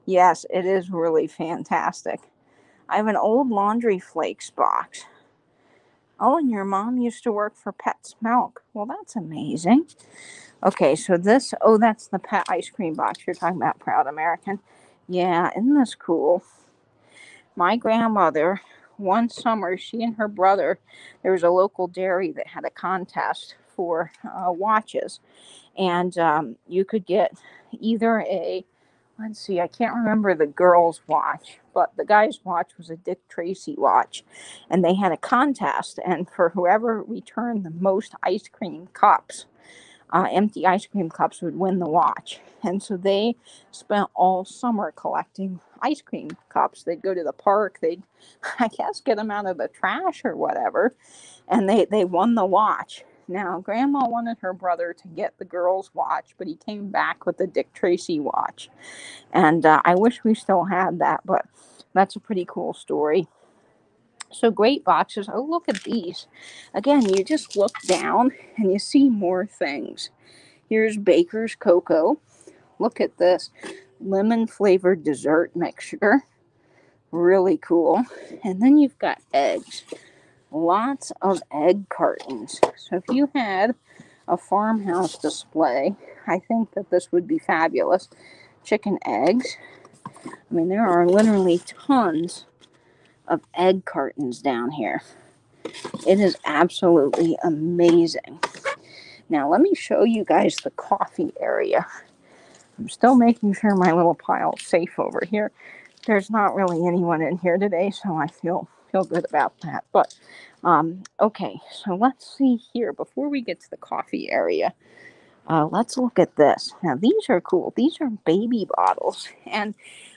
Speaker 1: Yes, it is really fantastic. I have an old Laundry Flakes box. Oh, and your mom used to work for Pet's Milk. Well, that's amazing. Okay, so that's the Pet ice cream box. You're talking about Proud American. Yeah, isn't this cool? My grandmother, one summer, she and her brother, there was a local dairy that had a contest for watches. And you could get either I can't remember the girl's watch, but the guy's watch was a Dick Tracy watch. And they had a contest, and for whoever returned the most ice cream cups, empty ice cream cups, would win the watch. And so they spent all summer collecting ice cream cups. They'd go to the park, they'd, I guess, get them out of the trash or whatever, and they won the watch. Now, Grandma wanted her brother to get the girls' watch, but he came back with the Dick Tracy watch. And I wish we still had that, but that's a pretty cool story. So great boxes. Oh, look at these. Again, you just look down and you see more things. Here's Baker's Cocoa. Look at this. Lemon flavored dessert mixture. Really cool. And then you've got eggs. Lots of egg cartons. So if you had a farmhouse display, I think that this would be fabulous. Chicken eggs. I mean, there are literally tons of egg cartons down here. It is absolutely amazing. Now, let me show you guys the coffee area. I'm still making sure my little pile is safe over here. There's not really anyone in here today, so I feel good about that. But, okay, so let's see here. Before we get to the coffee area, let's look at this. Now, these are cool. These are baby bottles. And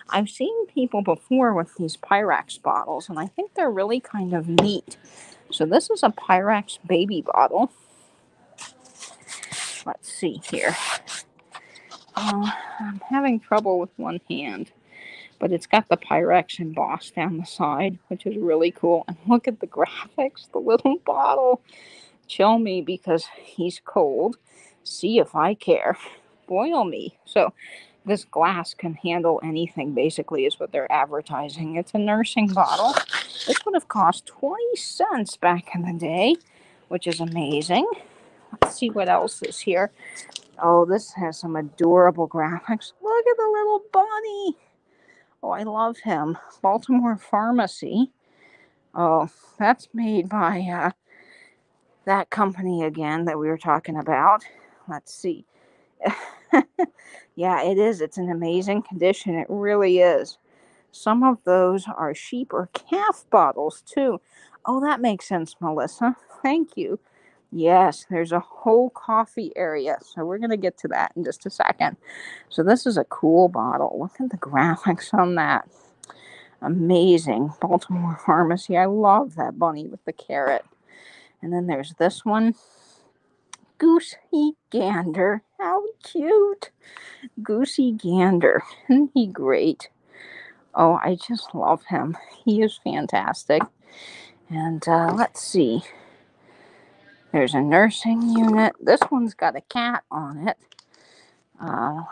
Speaker 1: I've seen people before with these Pyrex bottles, and I think they're really kind of neat. So this is a Pyrex baby bottle. Let's see here. I'm having trouble with one hand, but it's got the Pyrex embossed down the side, which is really cool. And look at the graphics, the little bottle. Chill me because he's cold. See if I care. Boil me. So this glass can handle anything, basically, is what they're advertising. It's a nursing bottle. This would have cost 20 cents back in the day, which is amazing. Let's see what else is here. Oh, this has some adorable graphics. Look at the little bunny. Oh, I love him. Baltimore Pharmacy. Oh, that's made by that company again that we were talking about. Let's see. Yeah, it is. It's in amazing condition. It really is. Some of those are sheep or calf bottles, too. Oh, that makes sense, Melissa. Thank you. Yes, there's a whole coffee area. So we're going to get to that in just a second. So this is a cool bottle. Look at the graphics on that. Amazing. Baltimore Pharmacy. I love that bunny with the carrot. And then there's this one. Goosey Gander. How cute. Goosey Gander. Isn't he great? Oh, I just love him. He is fantastic. And let's see. There's a nursing unit. This one's got a cat on it.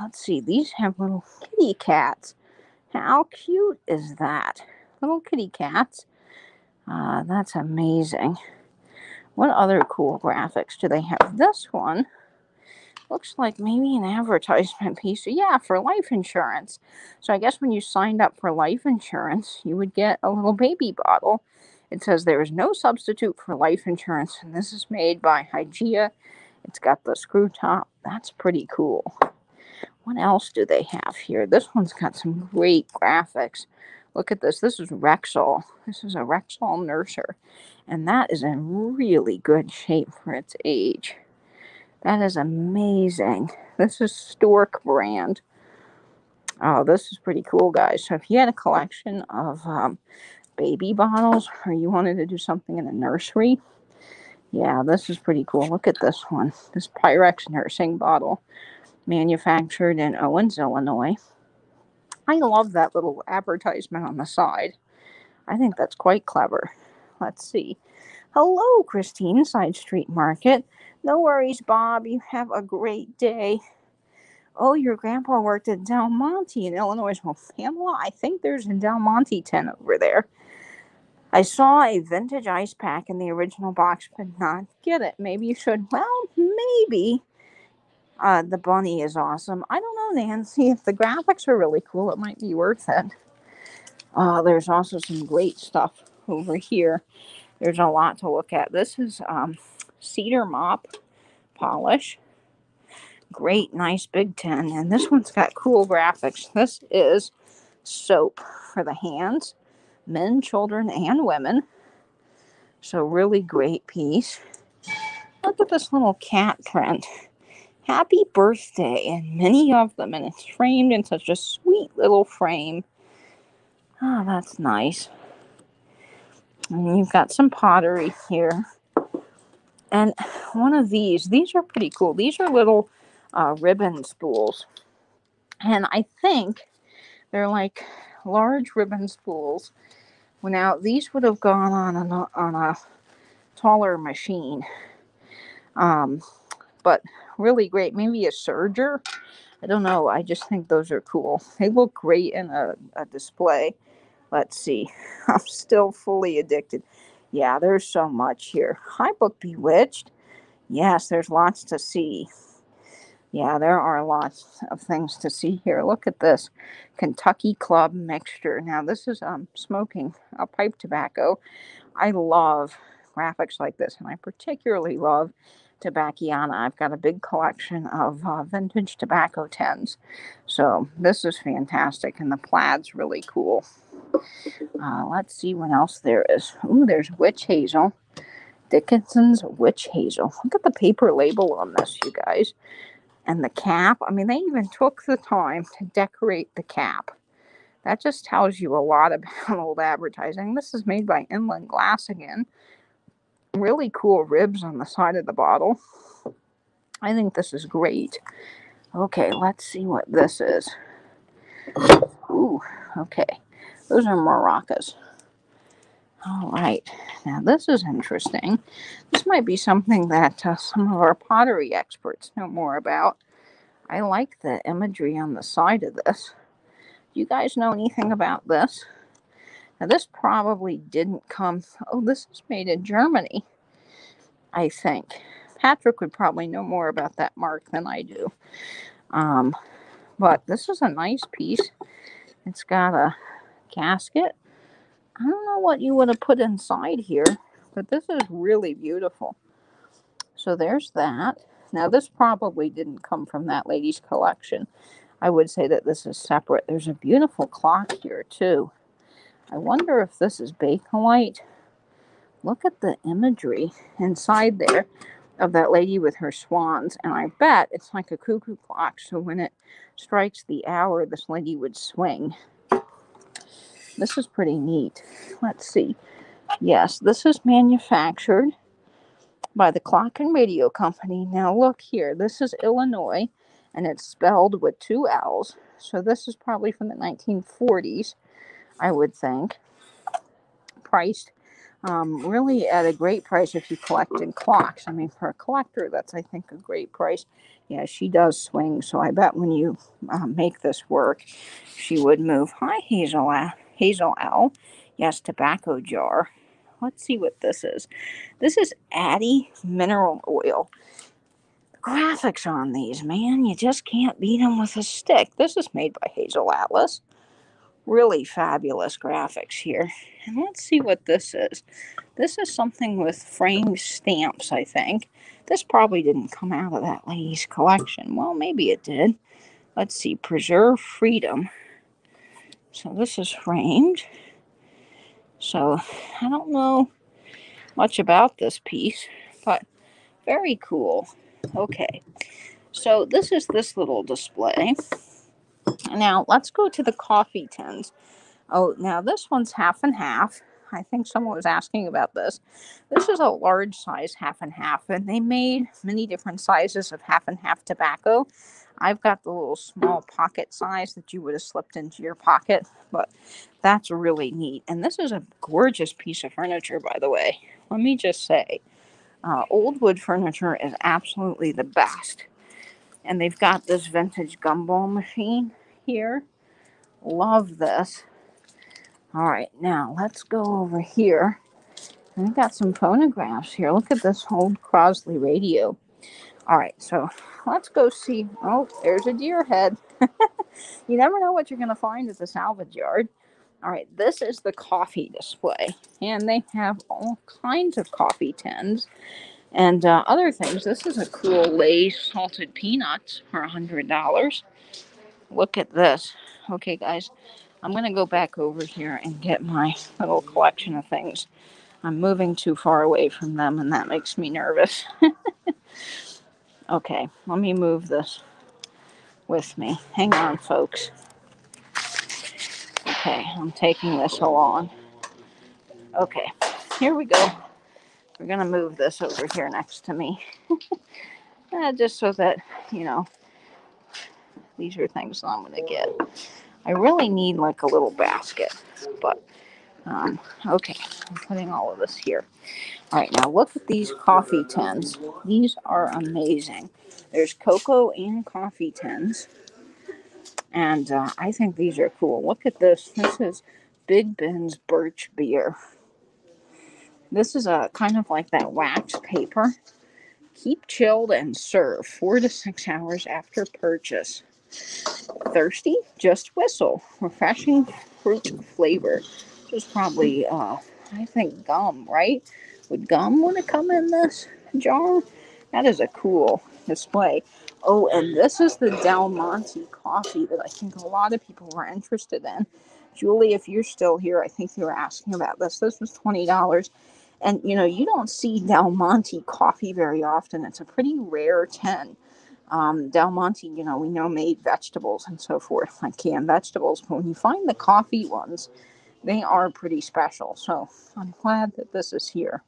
Speaker 1: Let's see. These have little kitty cats. How cute is that? Little kitty cats. That's amazing. What other cool graphics do they have? This one looks like maybe an advertisement piece. Yeah, for life insurance. So I guess when you signed up for life insurance, you would get a little baby bottle. It says there is no substitute for life insurance, and this is made by Hygieia. It's got the screw top. That's pretty cool. What else do they have here? This one's got some great graphics. Look at this. This is Rexall. This is a Rexall nurser, and that is in really good shape for its age. That is amazing. This is Stork brand. Oh, this is pretty cool, guys. So if you had a collection of baby bottles, or you wanted to do something in a nursery, yeah, this is pretty cool. Look at this one. This Pyrex nursing bottle, manufactured in Owens, Illinois. I love that little advertisement on the side. I think that's quite clever. Let's see. Hello, Christine, Side Street Market. No worries, Bob. You have a great day. Oh, your grandpa worked at Del Monte in Illinois. Well, Pamela, I think there's a Del Monte 10 over there. I saw a vintage ice pack in the original box, but not get it. Maybe you should. Well, maybe. The bunny is awesome. I don't know, Nancy. If the graphics are really cool, it might be worth it. There's also some great stuff over here. There's a lot to look at. This is cedar mop polish. Great, nice big tin. And this one's got cool graphics. This is soap for the hands, men, children, and women. So really great piece. Look at this little cat print. Happy birthday, and many of them, and it's framed in such a sweet little frame. Oh, that's nice. And you've got some pottery here. And one of these are pretty cool. These are little ribbon spools. And I think they're like large ribbon spools. Well, now, these would have gone on a taller machine. But really great. Maybe a serger. I don't know. I just think those are cool. They look great in a display. Let's see. I'm still fully addicted. Yeah, there's so much here. Hi, Book Bewitched. Yes, there's lots to see. Yeah, there are lots of things to see here. Look at this. Kentucky Club mixture. Now, this is smoking pipe tobacco. I love graphics like this, and I particularly love Tobacciana. I've got a big collection of vintage tobacco tins. So this is fantastic, and the plaid's really cool. Let's see what else there is. Ooh, there's Witch Hazel. Dickinson's Witch Hazel. Look at the paper label on this, you guys. And the cap. I mean, they even took the time to decorate the cap. That just tells you a lot about old advertising. This is made by Inland Glass again. Really cool ribs on the side of the bottle. I think this is great. Okay, let's see what this is. Ooh, okay. Those are maracas. All right. Now, this is interesting. This might be something that some of our pottery experts know more about. I like the imagery on the side of this. Do you guys know anything about this? Now, this probably didn't come... Oh, this is made in Germany, I think. Patrick would probably know more about that mark than I do. But this is a nice piece. It's got a gasket. I don't know what you would have put inside here, but this is really beautiful. So there's that. Now, this probably didn't come from that lady's collection. I would say that this is separate. There's a beautiful clock here, too. I wonder if this is Bakelite. Look at the imagery inside there of that lady with her swans. And I bet it's like a cuckoo clock. So when it strikes the hour, this lady would swing. This is pretty neat. Let's see. Yes, this is manufactured by the Clock and Radio Company. Now look here. This is Illinois, and it's spelled with 2 L's. So this is probably from the 1940s, I would think. Priced really at a great price if you collected clocks. I mean, for a collector, that's, I think, a great price. Yeah, she does swing, so I bet when you make this work, she would move. Hi, Hazel L. Yes, tobacco jar. Let's see what this is. This is Addy mineral oil. Graphics on these, man, you just can't beat them with a stick. This is made by Hazel Atlas. Really fabulous graphics here. And let's see what this is. This is something with framed stamps, I think. This probably didn't come out of that lady's collection. Well, maybe it did. Let's see. Preserve Freedom. So this is framed. So I don't know much about this piece, but very cool. Okay. So this is this little display. Now let's go to the coffee tins. Oh, now this one's half and half. I think someone was asking about this. This is a large size half and half, and they made many different sizes of half and half tobacco. I've got the little small pocket size that you would have slipped into your pocket, but that's really neat. And this is a gorgeous piece of furniture, by the way. Let me just say, old wood furniture is absolutely the best. And they've got this vintage gumball machine here. Love this. All right, now let's go over here. I've got some phonographs here. Look at this old Crosley radio. All right, so let's go see. Oh, there's a deer head. You never know what you're going to find at the salvage yard. All right, this is the coffee display. And they have all kinds of coffee tins and other things. This is a cool Lay's salted peanuts for $100. Look at this. Okay, guys. I'm going to go back over here and get my little collection of things. I'm moving too far away from them, and that makes me nervous. Okay, let me move this with me. Hang on, folks. Okay, I'm taking this along. Okay, here we go. We're going to move this over here next to me. Just so that, you know, these are things that I'm going to get. I really need like a little basket, but okay, I'm putting all of this here. All right, now look at these coffee tins. These are amazing. There's cocoa and coffee tins, and I think these are cool. Look at this. This is Big Ben's Birch Beer. This is a kind of like that wax paper. Keep chilled and serve 4 to 6 hours after purchase. Thirsty? Just whistle. Refreshing fruit flavor. This is probably, I think gum, right? Would gum want to come in this jar? That is a cool display. Oh, and this is the Del Monte coffee that I think a lot of people were interested in. Julie, if you're still here, I think you were asking about this. This was $20. And, you know, you don't see Del Monte coffee very often. It's a pretty rare tin. Del Monte, you know, we know made vegetables and so forth, like canned vegetables. But when you find the coffee ones, they are pretty special. So I'm glad that this is here.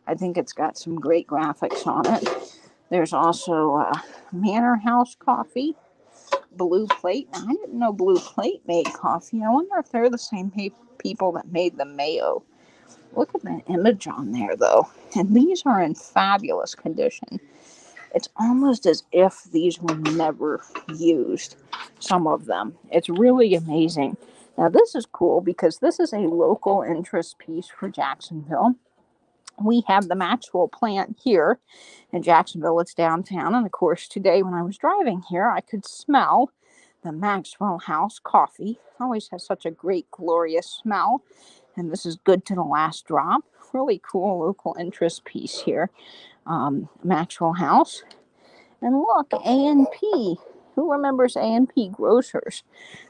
Speaker 1: I think it's got some great graphics on it. There's also Manor House coffee, Blue Plate. Now, I didn't know Blue Plate made coffee. I wonder if they're the same people that made the mayo. Look at that image on there, though. And these are in fabulous condition. It's almost as if these were never used, some of them. It's really amazing. Now, this is cool because this is a local interest piece for Jacksonville. We have the Maxwell plant here in Jacksonville. It's downtown. And, of course, today when I was driving here, I could smell the Maxwell House coffee. It always has such a great, glorious smell. And this is good to the last drop. Really cool local interest piece here. Maxwell House. And look, A&P. Who remembers A&P Grocers?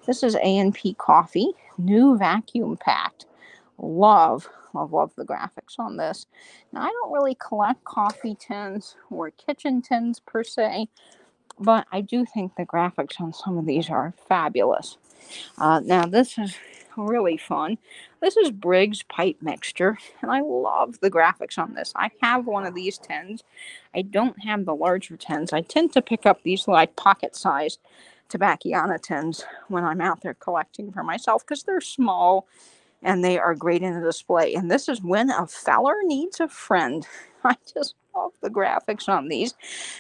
Speaker 1: This is A&P Coffee. New vacuum packed. Love the graphics on this. Now, I don't really collect coffee tins or kitchen tins per se, but I do think the graphics on some of these are fabulous. Now, this is really fun. This is Briggs pipe mixture, and I love the graphics on this. I have one of these tins. I don't have the larger tins. I tend to pick up these like pocket-sized Tobacco tins when I'm out there collecting for myself because they're small and they are great in a display. And this is When a Feller Needs a Friend. I just love the graphics on these.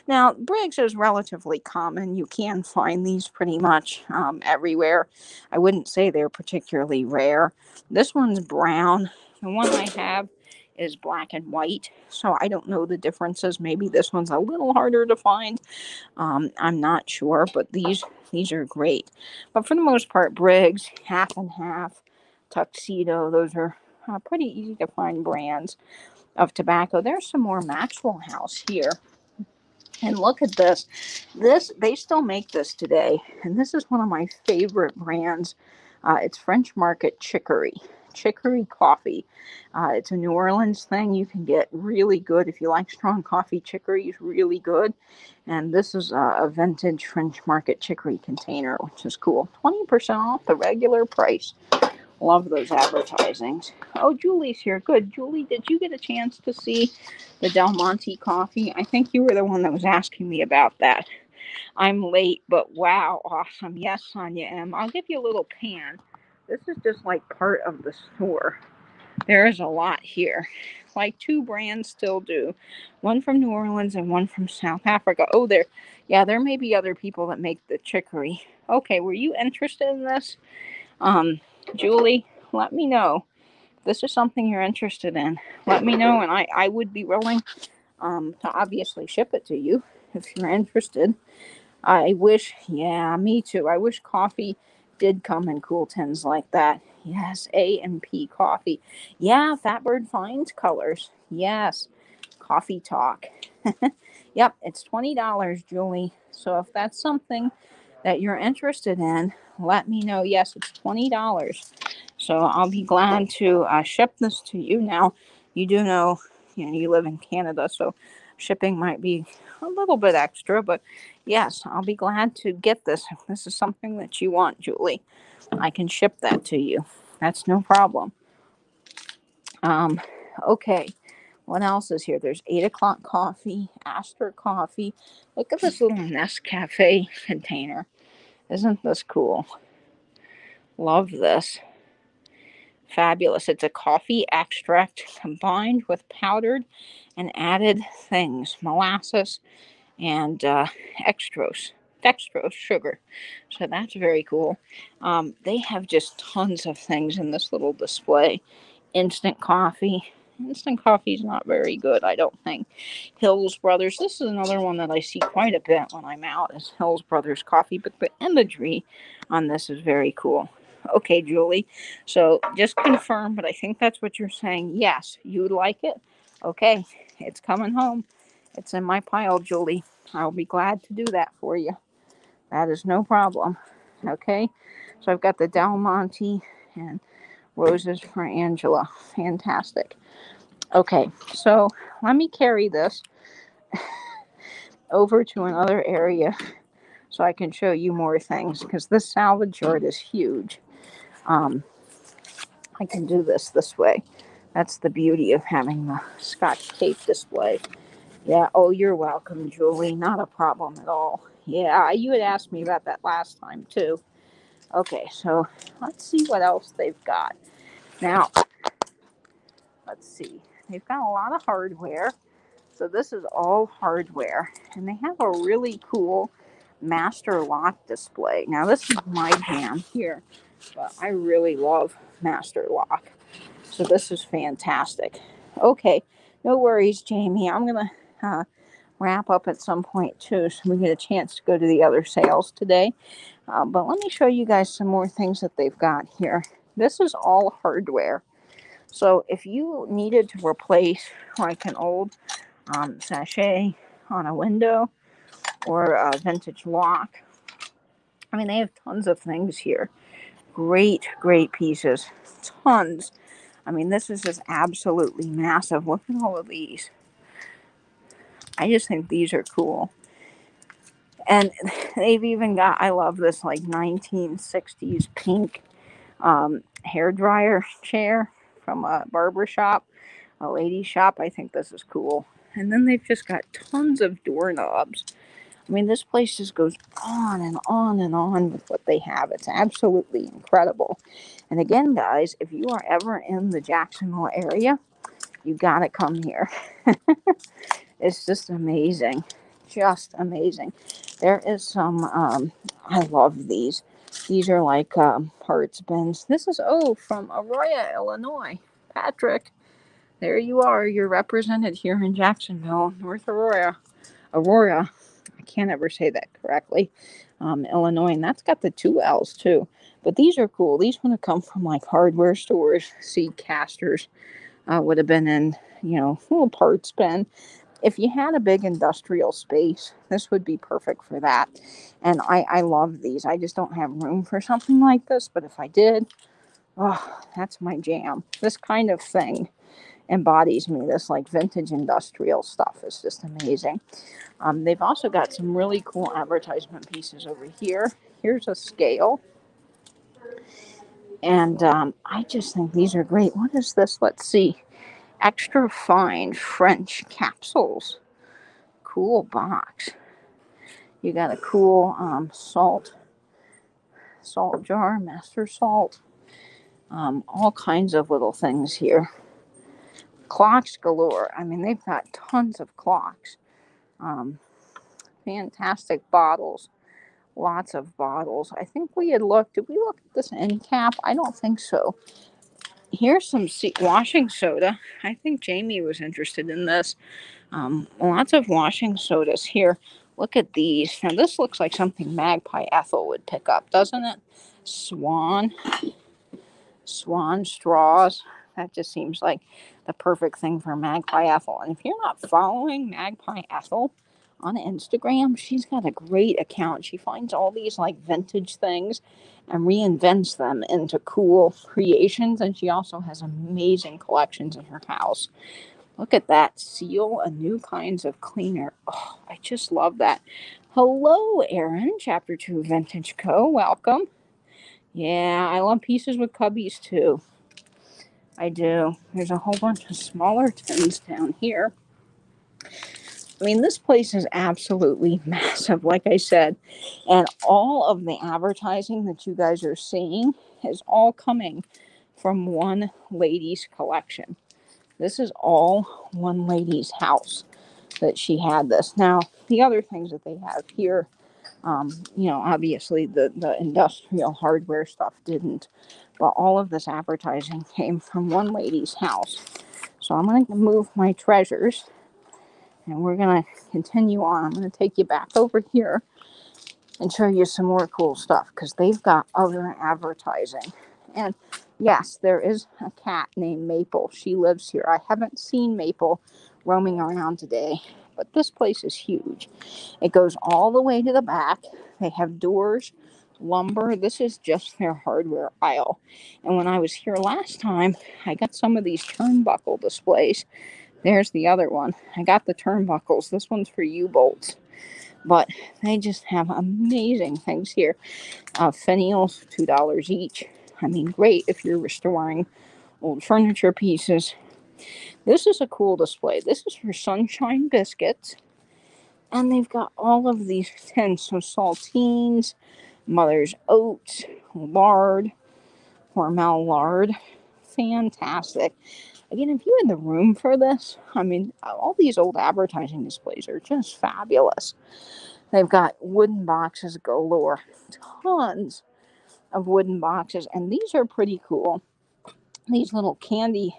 Speaker 1: Now, Briggs is relatively common. You can find these pretty much everywhere. I wouldn't say they're particularly rare. This one's brown. The one I have is black and white, so I don't know the differences. Maybe this one's a little harder to find. I'm not sure, but these are great. But for the most part, Briggs, half and half, Tuxedo, those are pretty easy to find brands of tobacco. There's some more Maxwell House here. And look at this. They still make this today. And this is one of my favorite brands. It's French Market Chicory. Chicory coffee. It's a New Orleans thing. You can get really good. If you like strong coffee, Chicory is really good. And this is a vintage French Market Chicory container, which is cool. 20% off the regular price. Love those advertisings. Oh, Julie's here. Good. Julie, did you get a chance to see the Del Monte coffee? I think you were the one that was asking me about that. I'm late, but wow, awesome. Yes, Sonia M. I'll give you a little pan. This is just like part of the store. There is a lot here. Like 2 brands still do. One from New Orleans and one from South Africa. Oh, there may be other people that make the chicory. Okay, were you interested in this? Julie, let me know. If this is something you're interested in, let me know, and I would be willing to obviously ship it to you if you're interested. I wish, yeah, me too. I wish coffee did come in cool tins like that. Yes, A&P coffee. Yeah, Fatbird Finds colors. Yes, coffee talk. Yep, it's $20, Julie. So if that's something that you're interested in, let me know. Yes, it's $20. So I'll be glad to ship this to you. Now, you do know, you live in Canada, so shipping might be a little bit extra, but yes, I'll be glad to get this. If this is something that you want, Julie, I can ship that to you. That's no problem. Okay, What else is here? There's 8 o'clock coffee, Astor coffee. Look at this little Nescafe container. Isn't this cool? Love this. Fabulous. It's a coffee extract combined with powdered and added things, molasses and dextrose sugar. So that's very cool. They have just tons of things in this little display. Instant coffee. Instant coffee is not very good, I don't think. Hills Brothers. This is another one that I see quite a bit when I'm out, is Hills Brothers coffee. But the imagery on this is very cool. Okay, Julie. So just confirm, but I think that's what you're saying. Yes, you like it. Okay, it's coming home. It's in my pile, Julie. I'll be glad to do that for you. That is no problem. Okay, so I've got the Del Monte and roses for Angela. Fantastic. Okay, so let me carry this over to another area so I can show you more things, because this salvage yard is huge. I can do this way. That's the beauty of having the Scotch tape display. Yeah, oh, you're welcome, Julie. Not a problem at all. Yeah, you had asked me about that last time, too. Okay, so let's see what else they've got. Now, let's see. They've got a lot of hardware. So this is all hardware. And they have a really cool master lock display. Now, this is my jam here, but I really love master lock. So this is fantastic. Okay, no worries, Jamie. I'm going to wrap up at some point, too, so we get a chance to go to the other sales today. But let me show you guys some more things that they've got here. This is all hardware. So if you needed to replace like an old sachet on a window or a vintage lock, I mean, they have tons of things here. Great, great pieces. Tons. I mean, this is just absolutely massive. Look at all of these. I just think these are cool. And they've even got, I love this, like 1960s pink hair dryer chair from a barber shop, a lady shop. I think this is cool. And then they've just got tons of doorknobs. I mean, this place just goes on and on and on with what they have. It's absolutely incredible. And again, guys, if you are ever in the Jacksonville area, you got to come here. It's just amazing. Just amazing. There is some, I love these. These are like parts bins. This is, from Aurora, Illinois. Patrick, there you are. You're represented here in Jacksonville, North Aurora. Aurora. I can't ever say that correctly. Illinois. And that's got the 2 L's too. But these are cool. These would have come from like hardware stores. Seed casters would have been in, little parts bin. If you had a big industrial space, this would be perfect for that. And I love these. I just don't have room for something like this. But if I did, that's my jam. This kind of thing embodies me. This like vintage industrial stuff is just amazing. They've also got some really cool advertisement pieces over here. Here's a scale. And I just think these are great. What is this? Let's see. Extra fine French capsules. Cool box. You got a cool salt jar, master salt. All kinds of little things here. Clocks galore. I mean, they've got tons of clocks. Fantastic bottles. Lots of bottles. I think we had looked. Did we look at this end cap? I don't think so. Here's some washing soda. I think Jamie was interested in this. Lots of washing sodas here. Look at these. Now, this looks like something Magpie Ethel would pick up, doesn't it? Swan straws. That just seems like the perfect thing for Magpie Ethel. And if you're not following Magpie Ethel on Instagram, she's got a great account. She finds all these like vintage things and reinvents them into cool creations. And she also has amazing collections in her house. Look at that. Seal a new kinds of cleaner. Oh, I just love that. Hello, Erin, Chapter 2 Vintage Co. Welcome. Yeah, I love pieces with cubbies too. I do. There's a whole bunch of smaller tins down here. I mean, this place is absolutely massive, like I said. And all of the advertising that you guys are seeing is all coming from one lady's collection. This is all one lady's house that she had this. Now, the other things that they have here, obviously the industrial hardware stuff didn't. But all of this advertising came from one lady's house. So I'm going to move my treasures. And we're going to continue on. I'm going to take you back over here and show you some more cool stuff because they've got other advertising. And yes, there is a cat named Maple. She lives here. I haven't seen Maple roaming around today, but this place is huge. It goes all the way to the back. They have doors, lumber. This is just their hardware aisle. And when I was here last time, I got some of these turnbuckle displays. There's the other one. I got the turnbuckles. This one's for U-bolts. But they just have amazing things here. Finials, $2 each. I mean, great if you're restoring old furniture pieces. This is a cool display. This is for Sunshine Biscuits. And they've got all of these tins. So saltines, Mother's Oats, lard, Hormel lard. Fantastic. Again, if you had the room for this, I mean, all these old advertising displays are just fabulous. They've got wooden boxes galore. Tons of wooden boxes. And these are pretty cool. These little candy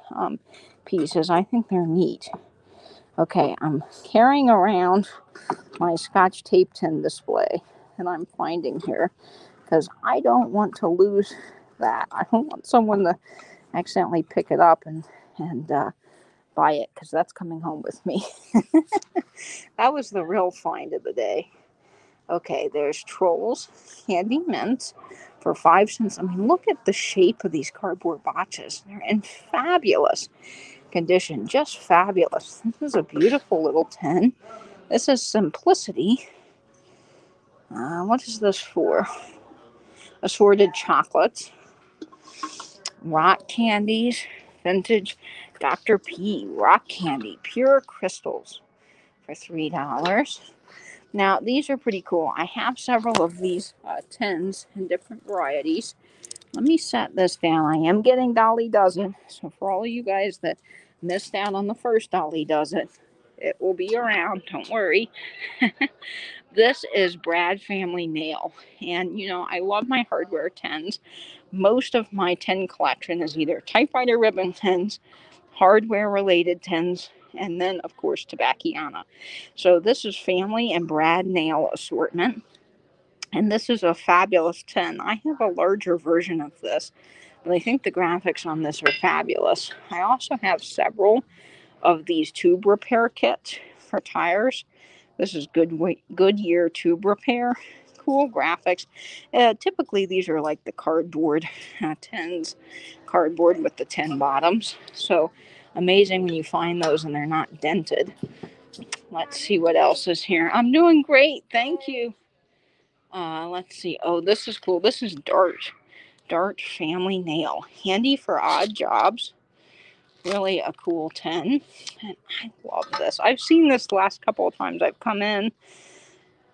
Speaker 1: pieces, I think they're neat. Okay, I'm carrying around my Scotch tape tin display that I'm finding here because I don't want to lose that. I don't want someone to accidentally pick it up and buy it because that's coming home with me. That was the real find of the day. Okay, there's Trolls Candy Mints for 5 cents. I mean, look at the shape of these cardboard boxes. They're in fabulous condition, just fabulous. This is a beautiful little tin. This is Simplicity. What is this for? Assorted chocolates, rock candies, vintage Dr. P rock candy, pure crystals for $3. Now, these are pretty cool. I have several of these tins in different varieties. Let me set this down. I am getting Dolly Dozen. So for all of you guys that missed out on the first Dolly Dozen, it will be around. Don't worry. This is Brad Family Nail. And, I love my hardware tins. Most of my tin collection is either typewriter ribbon tins, hardware-related tins, and then, of course, Tobacciana. So this is Family and Brad Nail assortment. And this is a fabulous tin. I have a larger version of this, but I think the graphics on this are fabulous. I also have several of these tube repair kits for tires. This is Goodyear tube repair. Cool graphics. Typically, these are like the cardboard tins, cardboard with the tin bottoms. So amazing when you find those and they're not dented. Let's see what else is here. I'm doing great. Thank you. Let's see. Oh, this is cool. This is Dart Family Nail. Handy for odd jobs. Really a cool tin. And I love this. I've seen this the last couple of times I've come in.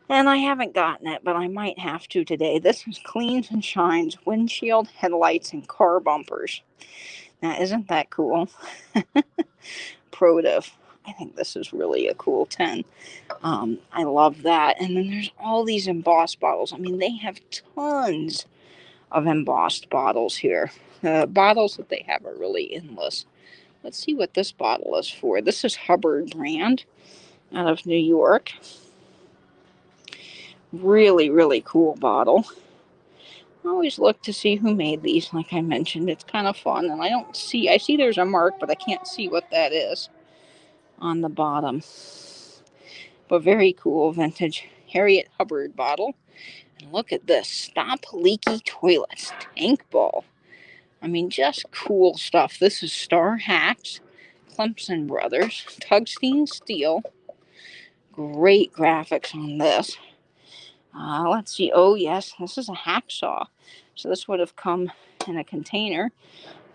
Speaker 1: And I haven't gotten it, but I might have to today. This is Cleans and Shines windshield, headlights, and car bumpers. Now, isn't that cool? Produtive. I think this is really a cool tin. I love that. And then there's all these embossed bottles. I mean, they have tons of embossed bottles here. The bottles that they have are really endless. Let's see what this bottle is for. This is Hubbard brand out of New York. Really, really cool bottle. I always look to see who made these, like I mentioned. It's kind of fun. And I see there's a mark, but I can't see what that is on the bottom. But very cool vintage Harriet Hubbard bottle. And look at this. Stop Leaky Toilets tank ball. I mean, just cool stuff. This is Star Hacks, Clemson Brothers, Tungsten Steel. Great graphics on this. Let's see. Oh, yes, this is a hacksaw. So this would have come in a container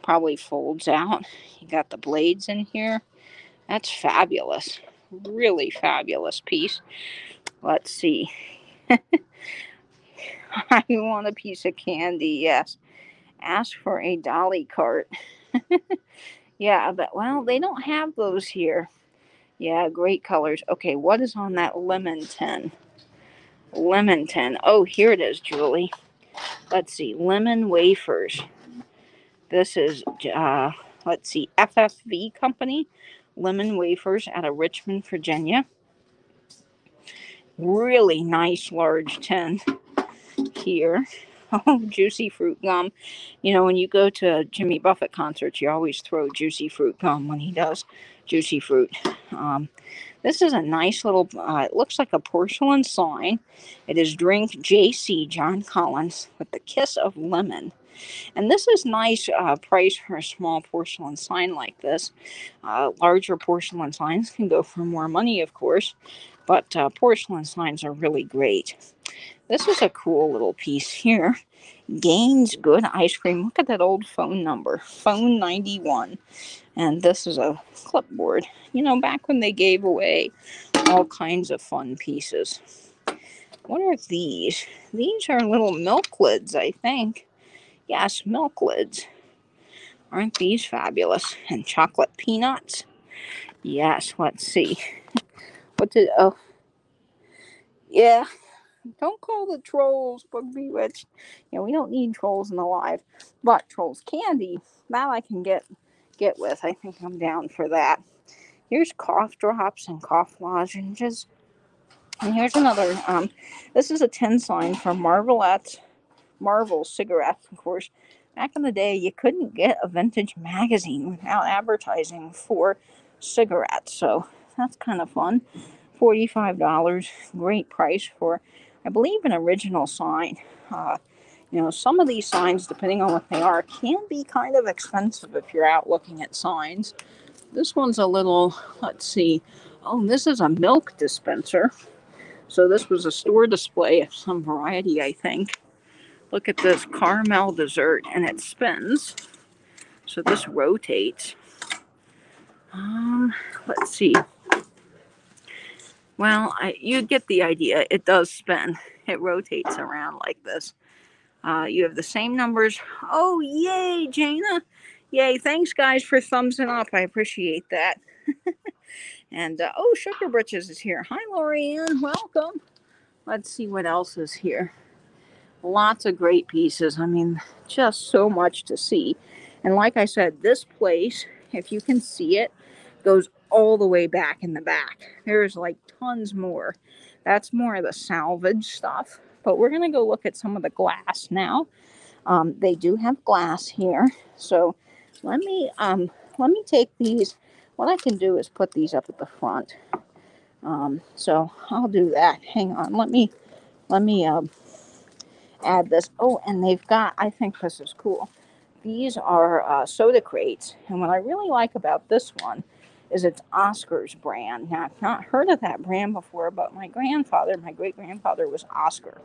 Speaker 1: Probably folds out. You got the blades in here. That's fabulous. Really fabulous piece. Let's see. I want a piece of candy, yes. Ask for a dolly cart. Yeah, but, well, they don't have those here. Yeah, great colors. Okay, what is on that lemon tin? Lemon tin. Oh, here it is, Julie. Let's see. Lemon wafers. This is, let's see, FFV Company. Lemon wafers out of Richmond, Virginia. Really nice large tin here. Oh, juicy fruit gum. You know, when you go to Jimmy Buffett concerts, you always throw juicy fruit gum when he does juicy fruit. This is a nice little, it looks like a porcelain sign. It is Drink JC John Collins with the Kiss of Lemon. And this is nice price for a small porcelain sign like this. Larger porcelain signs can go for more money, of course, but porcelain signs are really great. This is a cool little piece here. Gaines Good Ice Cream. Look at that old phone number, phone 91. And this is a clipboard. You know, back when they gave away all kinds of fun pieces. What are these? These are little milk lids, I think. Yes, milk lids. Aren't these fabulous? And chocolate peanuts. Yes, let's see. Oh, yeah. Don't call the trolls Bug Bewitched. Yeah, we don't need trolls in the live. But trolls candy, that I can get with. I think I'm down for that. Here's cough drops and cough lozenges. And here's another, this is a tin sign from Marvel cigarettes, of course. Back in the day, you couldn't get a vintage magazine without advertising for cigarettes. So that's kind of fun. $45, great price for, I believe, an original sign. You know, some of these signs, depending on what they are, can be kind of expensive if you're out looking at signs. This one's a little, let's see. Oh, this is a milk dispenser. So this was a store display of some variety, I think. Look at this caramel dessert, and it spins. So this rotates. Let's see. Well, you get the idea. It does spin. It rotates around like this. You have the same numbers. Oh, yay, Jana. Yay, thanks, guys, for thumbsing up. I appreciate that. And, oh, Sugar Britches is here. Hi, Lorianne. Welcome. Let's see what else is here. Lots of great pieces. I mean, just so much to see. And like I said, this place, if you can see it, goes all the way back in the back. There's like tons more. That's more of the salvage stuff. But we're going to go look at some of the glass now. They do have glass here. So let me take these. What I can do is put these up at the front. So I'll do that. Hang on. Let me add this. Oh, and they've got, I think this is cool. These are soda crates. And what I really like about this one is it's Oscar's brand. Now, I've not heard of that brand before, but my great-grandfather was Oscar.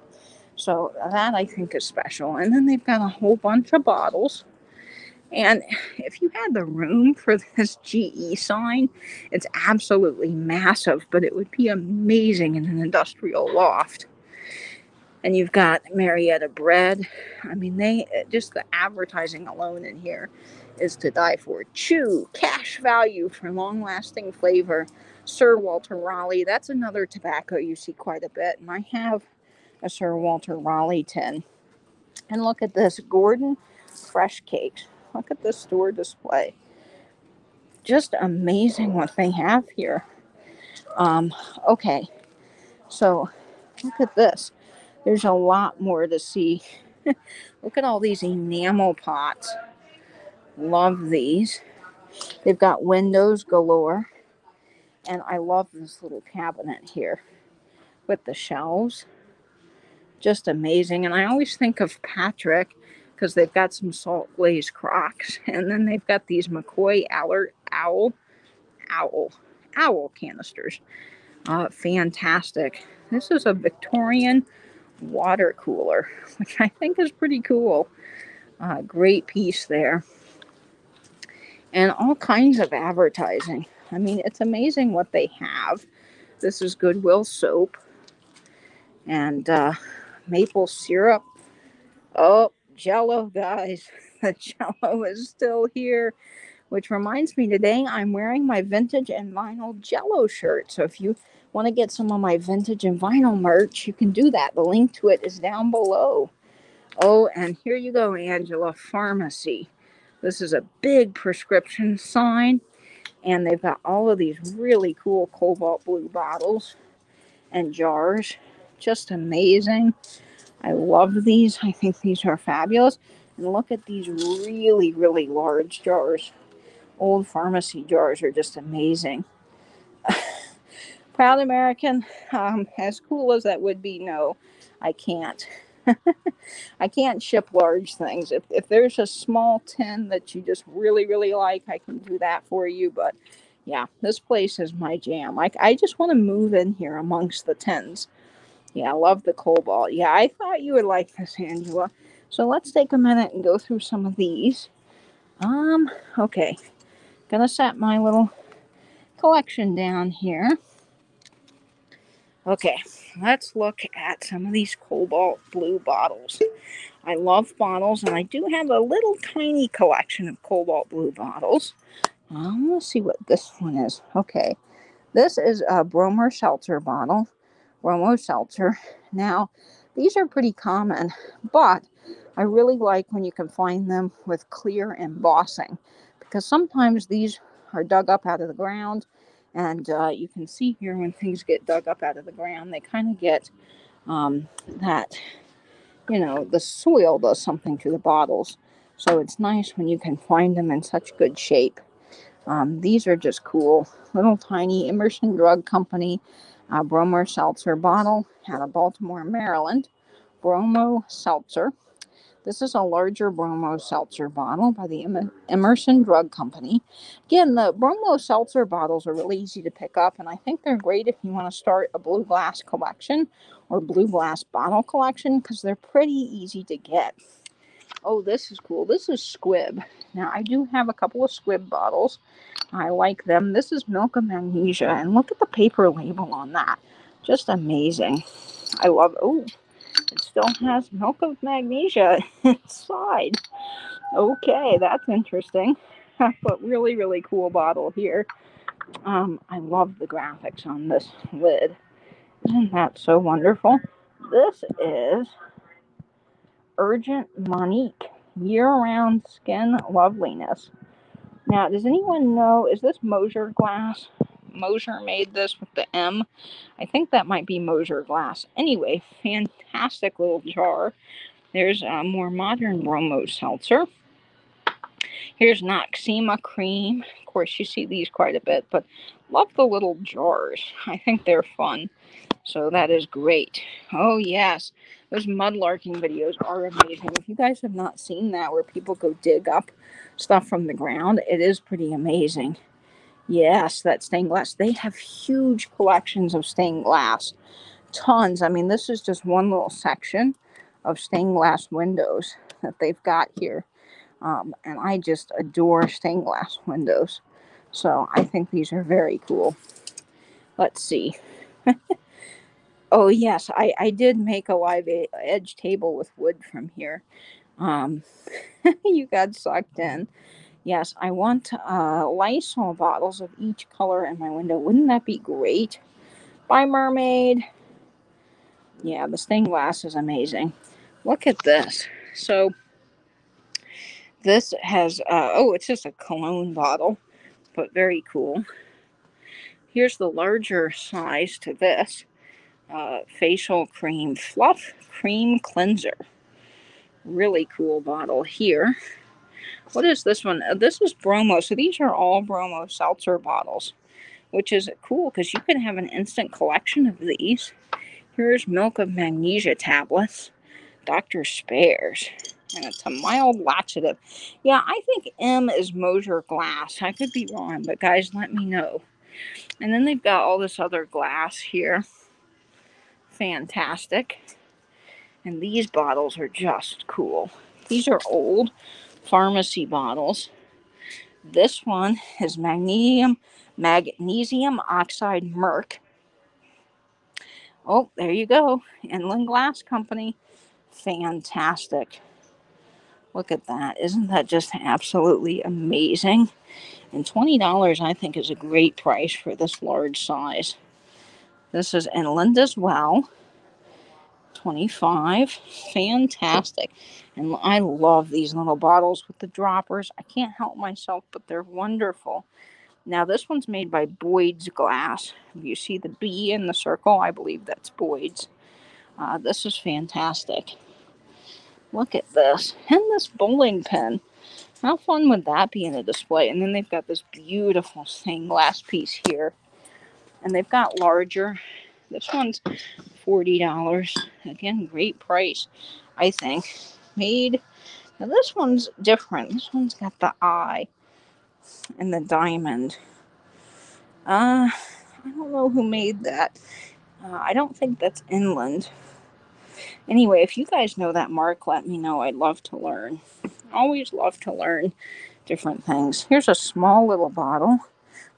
Speaker 1: So that I think is special. And then they've got a whole bunch of bottles. And if you had the room for this GE sign, it's absolutely massive, but it would be amazing in an industrial loft. And you've got Marietta bread. I mean, just the advertising alone in here is to die for. Chew, cash value for long-lasting flavor. Sir Walter Raleigh, that's another tobacco you see quite a bit. And I have a Sir Walter Raleigh tin. And look at this, Gordon Fresh Cakes. Look at this store display. Just amazing what they have here. Okay, so look at this. There's a lot more to see. Look at all these enamel pots. Love these. They've got windows galore. And I love this little cabinet here with the shelves. Just amazing. And I always think of Patrick because they've got some salt glazed Crocs. And then they've got these McCoy owl canisters. Fantastic. This is a Victorian water cooler, which I think is pretty cool. Great piece there. and all kinds of advertising. I mean, it's amazing what they have. This is Goodwill soap and maple syrup. Oh, Jello, guys. The Jello is still here, which reminds me today I'm wearing my vintage and vinyl Jello shirt. So if you want to get some of my vintage and vinyl merch, you can do that. The link to it is down below. Oh, and here you go, Angela, pharmacy. This is a big prescription sign, and they've got all of these really cool cobalt blue bottles and jars. Just amazing. I love these. I think these are fabulous. And look at these really, really large jars. Old pharmacy jars are just amazing. Proud American, as cool as that would be, no, I can't. I can't ship large things. If there's a small tin that you just really, really like, I can do that for you. But yeah, this place is my jam. I just want to move in here amongst the tins. Yeah, I love the Cobalt. Yeah, I thought you would like this, Angela. So let's take a minute and go through some of these. Okay. Gonna set my little collection down here. Okay, let's look at some of these Cobalt blue bottles. I love bottles, and I do have a little tiny collection of Cobalt blue bottles. Let's see what this one is. Okay, this is a Bromo Seltzer bottle. Bromo Seltzer. Now, these are pretty common, but I really like when you can find them with clear embossing, because sometimes these are dug up out of the ground, and you can see here when things get dug up out of the ground, they kind of get that, the soil does something to the bottles. So it's nice when you can find them in such good shape. These are just cool. Little tiny Emerson Drug Company Bromo Seltzer bottle out of Baltimore, Maryland. Bromo Seltzer. This is a larger Bromo Seltzer bottle by the Emerson Drug Company. Again, the Bromo Seltzer bottles are really easy to pick up, and I think they're great if you want to start a blue glass collection or blue glass bottle collection, because they're pretty easy to get. Oh, this is cool. This is Squib. Now, I do have a couple of Squib bottles. I like them. This is Milk of Magnesia, and look at the paper label on that. Just amazing. I love, it still has Milk of Magnesia inside. Okay, that's interesting. But really, really cool bottle here. I love the graphics on this lid. Isn't that so wonderful? This is Urgent Monique, year-round skin loveliness. Now, does anyone know, is this Mosier glass? Mosier made this with the M. I think that might be Mosier glass. Anyway, fantastic little jar. There's a more modern Bromo Seltzer. Here's Noxema Cream. Of course, you see these quite a bit, but love the little jars. I think they're fun. So that is great. Oh, yes. Those mudlarking videos are amazing. If you guys have not seen that, where people go dig up stuff from the ground, it is pretty amazing. Yes, that stained glass. They have huge collections of stained glass. Tons. I mean, this is just one little section of stained glass windows that they've got here. And I just adore stained glass windows. So I think these are very cool. Let's see. Oh, yes, I did make a live edge table with wood from here. You got sucked in. Yes, I want Lysol bottles of each color in my window. Wouldn't that be great? By Mermaid. Yeah, the stained glass is amazing. Look at this. So this has, it's just a cologne bottle, but very cool. Here's the larger size to this. Facial cream fluff cream cleanser. Really cool bottle here. What is this one? This is Bromo. So these are all Bromo Seltzer bottles, which is cool because you can have an instant collection of these. Here's Milk of Magnesia tablets. Dr. Spares. And it's a mild laxative. Yeah, I think M is Mosier glass. I could be wrong, but guys, let me know. And then they've got all this other glass here. Fantastic. And these bottles are just cool. These are old pharmacy bottles. This one is magnesium oxide merc. Oh, there you go. Inland Glass Company. Fantastic. Look at that. Isn't that just absolutely amazing? And $20, I think, is a great price for this large size. This is inland as well. 25. Fantastic. And I love these little bottles with the droppers. I can't help myself, but they're wonderful. Now, this one's made by Boyd's Glass. If you see the B in the circle, I believe that's Boyd's. This is fantastic. Look at this. And this bowling pin. How fun would that be in a display? And then they've got this beautiful stained glass piece here. And they've got larger. This one's $40. Again, great price, I think. Made. Now, this one's different. This one's got the eye and the diamond. I don't know who made that. I don't think that's inland. Anyway, if you guys know that mark, let me know. I'd love to learn. Always love to learn different things. Here's a small little bottle.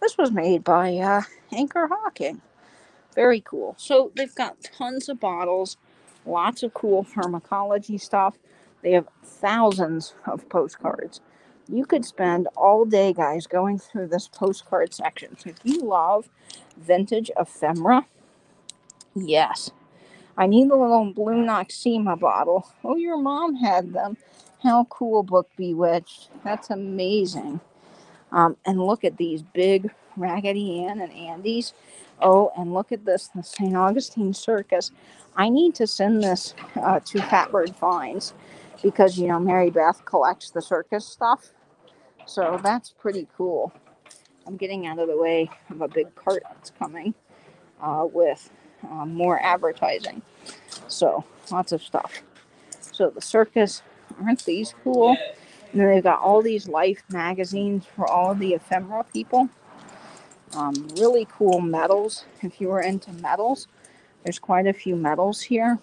Speaker 1: This was made by Anchor Hawking. Very cool. So they've got tons of bottles, lots of cool pharmacology stuff. They have thousands of postcards. You could spend all day, guys, going through this postcard section. So if you love vintage ephemera, yes. I need the little blue Noxema bottle. Oh, your mom had them. How cool, Book Bewitched. That's amazing. And look at these big Raggedy Ann and Andes. Oh, and look at this, the St. Augustine Circus. I need to send this to Fatbird Finds because, you know, Mary Beth collects the circus stuff. So that's pretty cool. I'm getting out of the way of a big cart that's coming with more advertising. So, lots of stuff. So, the circus, aren't these cool? And then they've got all these Life magazines for all of the ephemera people. Really cool medals. If you were into medals, there's quite a few medals here.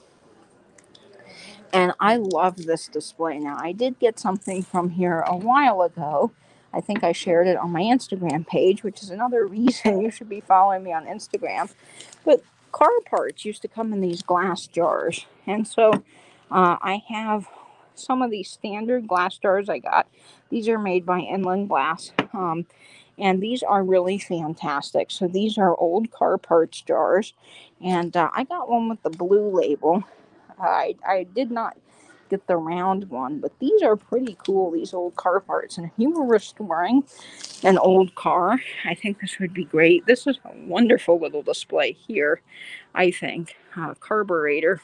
Speaker 1: And I love this display. Now, I did get something from here a while ago. I think I shared it on my Instagram page, which is another reason you should be following me on Instagram. But car parts used to come in these glass jars. And so I have some of these standard glass jars I got. These are made by Inland Glass. And these are really fantastic. So these are old car parts jars. And I got one with the blue label. I did not get the round one, but these are pretty cool, these old car parts. And if you were restoring an old car, I think this would be great. This is a wonderful little display here, I think. Carburetor,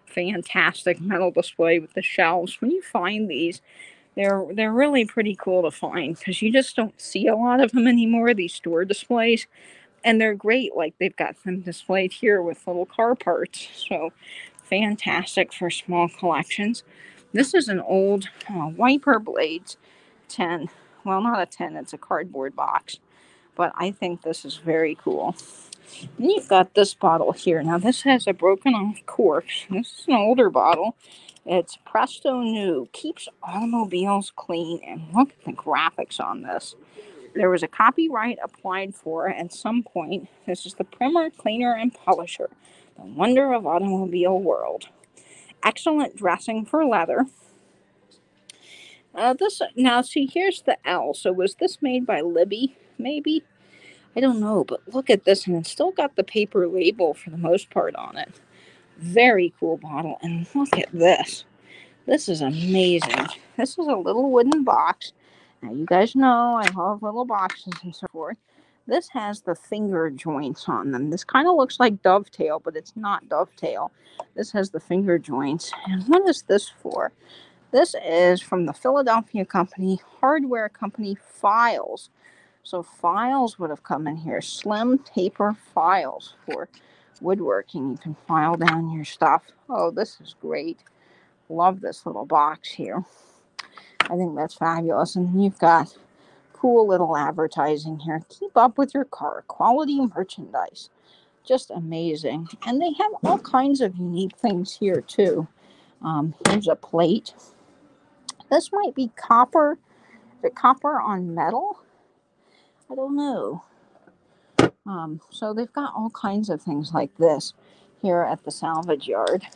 Speaker 1: fantastic metal display with the shelves. When you find these, they're really pretty cool to find because you just don't see a lot of them anymore, these store displays. And they're great, like they've got them displayed here with little car parts. So fantastic for small collections. This is an old wiper blades 10. Well, not a 10, it's a cardboard box. But I think this is very cool. Then you've got this bottle here. Now, this has a broken off cork. This is an older bottle. It's Presto New. Keeps automobiles clean. And look at the graphics on this. There was a copyright applied for at some point. This is the primer, cleaner, and polisher. The wonder of automobile world. Excellent dressing for leather. Now see, here's the L. So was this made by Libby? Maybe? I don't know, but look at this, and it's still got the paper label for the most part on it. Very cool bottle, and look at this. This is amazing. This is a little wooden box. Now, you guys know I love little boxes and so forth. This has the finger joints on them. This kind of looks like dovetail, but it's not dovetail. This has the finger joints. And what is this for? This is from the Philadelphia company, hardware company, Files. So files would have come in here. Slim taper files for woodworking. You can file down your stuff. Oh, this is great. Love this little box here. I think that's fabulous. And then you've got cool little advertising here. Keep up with your car. Quality merchandise. Just amazing. And they have all kinds of unique things here too. Here's a plate. This might be copper the copper on metal? I don't know. So they've got all kinds of things like this here at the salvage yard.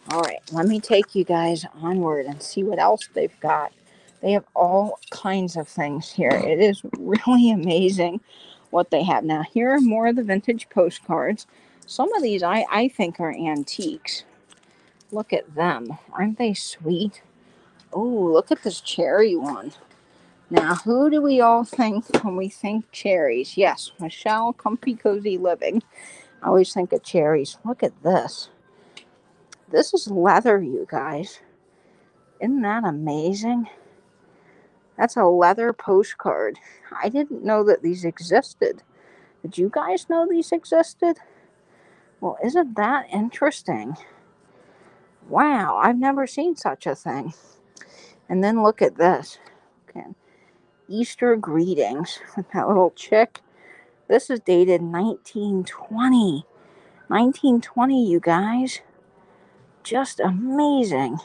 Speaker 1: All right, let me take you guys onward and see what else they've got. They have all kinds of things here. It is really amazing what they have. Now, here are more of the vintage postcards. Some of these I think are antiques. Look at them. Aren't they sweet? Oh, look at this cherry one. Now, who do we all think when we think cherries? Yes, Michelle, Comfy Cozy Living. I always think of cherries. Look at this. This is leather, you guys. Isn't that amazing? That's a leather postcard. I didn't know that these existed. Did you guys know these existed? Well, isn't that interesting? Wow, I've never seen such a thing. And then look at this. Okay. Easter greetings with that little chick. This is dated 1920. 1920, you guys. Just amazing.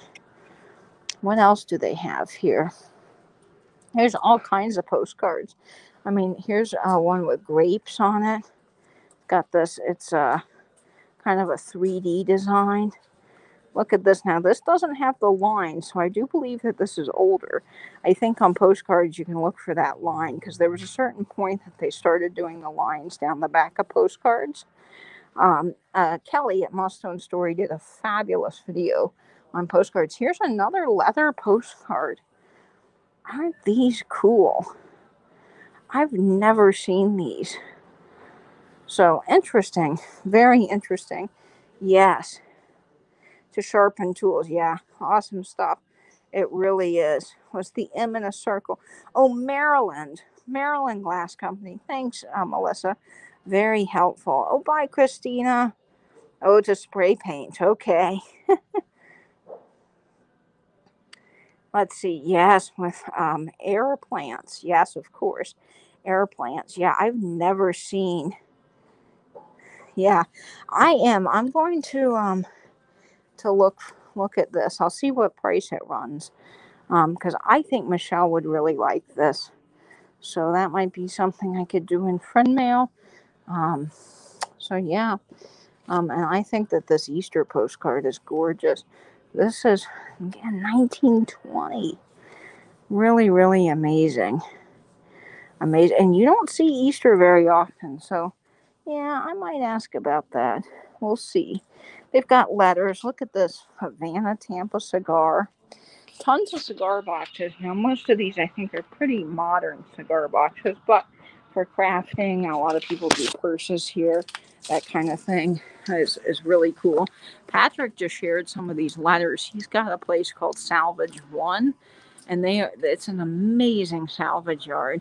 Speaker 1: What else do they have here? There's all kinds of postcards. I mean, here's one with grapes on it. Got this. It's kind of a 3D design. Look at this now. This doesn't have the line, so I do believe that this is older. I think on postcards you can look for that line because there was a certain point that they started doing the lines down the back of postcards. Kelly at Mustone Story did a fabulous video on postcards. Here's another leather postcard. Aren't these cool? I've never seen these. So interesting. Very interesting. Yes. To sharpen tools. Yeah, awesome stuff. It really is. What's the M in a circle? Oh, Maryland Glass Company. Thanks, Melissa. Very helpful. Oh, bye, Christina. Oh, it's a spray paint. Okay. Let's see. Yes, with air plants. Yes, of course. Air plants. Yeah, I've never seen. Yeah, I am. I'm going to look at this. I'll see what price it runs. Because I think Michelle would really like this. So that might be something I could do in friend mail. So yeah. And I think that this Easter postcard is gorgeous. This is, again, 1920. Really, really amazing. Amazing. And you don't see Easter very often. So yeah, I might ask about that. We'll see. They've got letters. Look at this Havana Tampa cigar. Tons of cigar boxes. Now, most of these I think are pretty modern cigar boxes, but for crafting, a lot of people do purses here. That kind of thing is really cool. Patrick just shared some of these letters. He's got a place called Salvage 1, and it's an amazing salvage yard.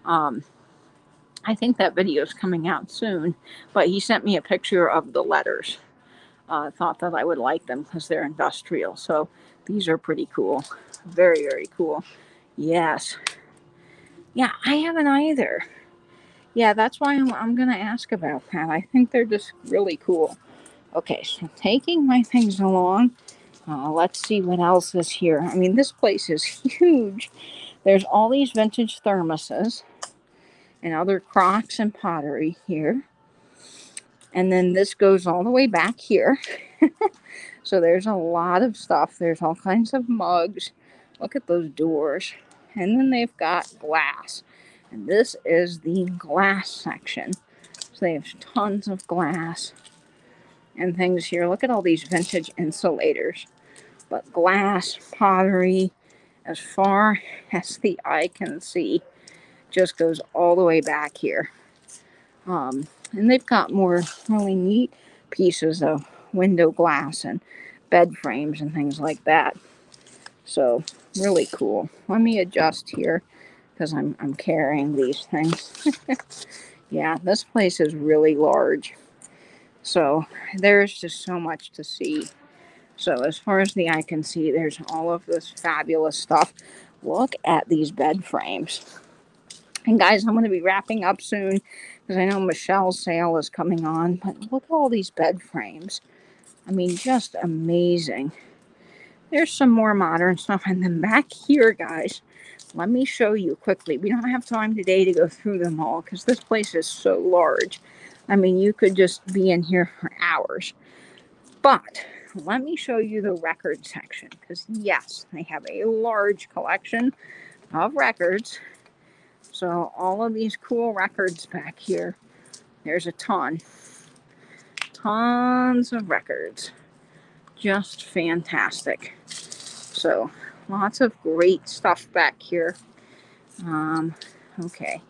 Speaker 1: I think that video is coming out soon, but he sent me a picture of the letters. Thought that I would like them because they're industrial. So these are pretty cool. Very, very cool. Yes. Yeah, I haven't either. Yeah, that's why I'm going to ask about that. I think they're just really cool. Okay, so taking my things along. Let's see what else is here. I mean, this place is huge. There's all these vintage thermoses and other crocks and pottery here. And then this goes all the way back here. So there's a lot of stuff. There's all kinds of mugs. Look at those doors. And then they've got glass. And this is the glass section. So they have tons of glass and things here. Look at all these vintage insulators. But glass, pottery, as far as the eye can see, just goes all the way back here. And they've got more really neat pieces of window glass and bed frames and things like that. So really cool. Let me adjust here because I'm carrying these things. Yeah, this place is really large. So there's just so much to see. So as far as the eye can see, there's all of this fabulous stuff. Look at these bed frames. And guys, I'm going to be wrapping up soon because I know Michelle's sale is coming on. But look at all these bed frames. I mean, just amazing. There's some more modern stuff. And then back here, guys, Let me show you quickly. We don't have time today to go through them all because this place is so large. I mean, you could just be in here for hours. But let me show you the record section because, yes, they have a large collection of records. So all of these cool records back here, there's a ton. Tons of records. Just fantastic. So lots of great stuff back here. Okay.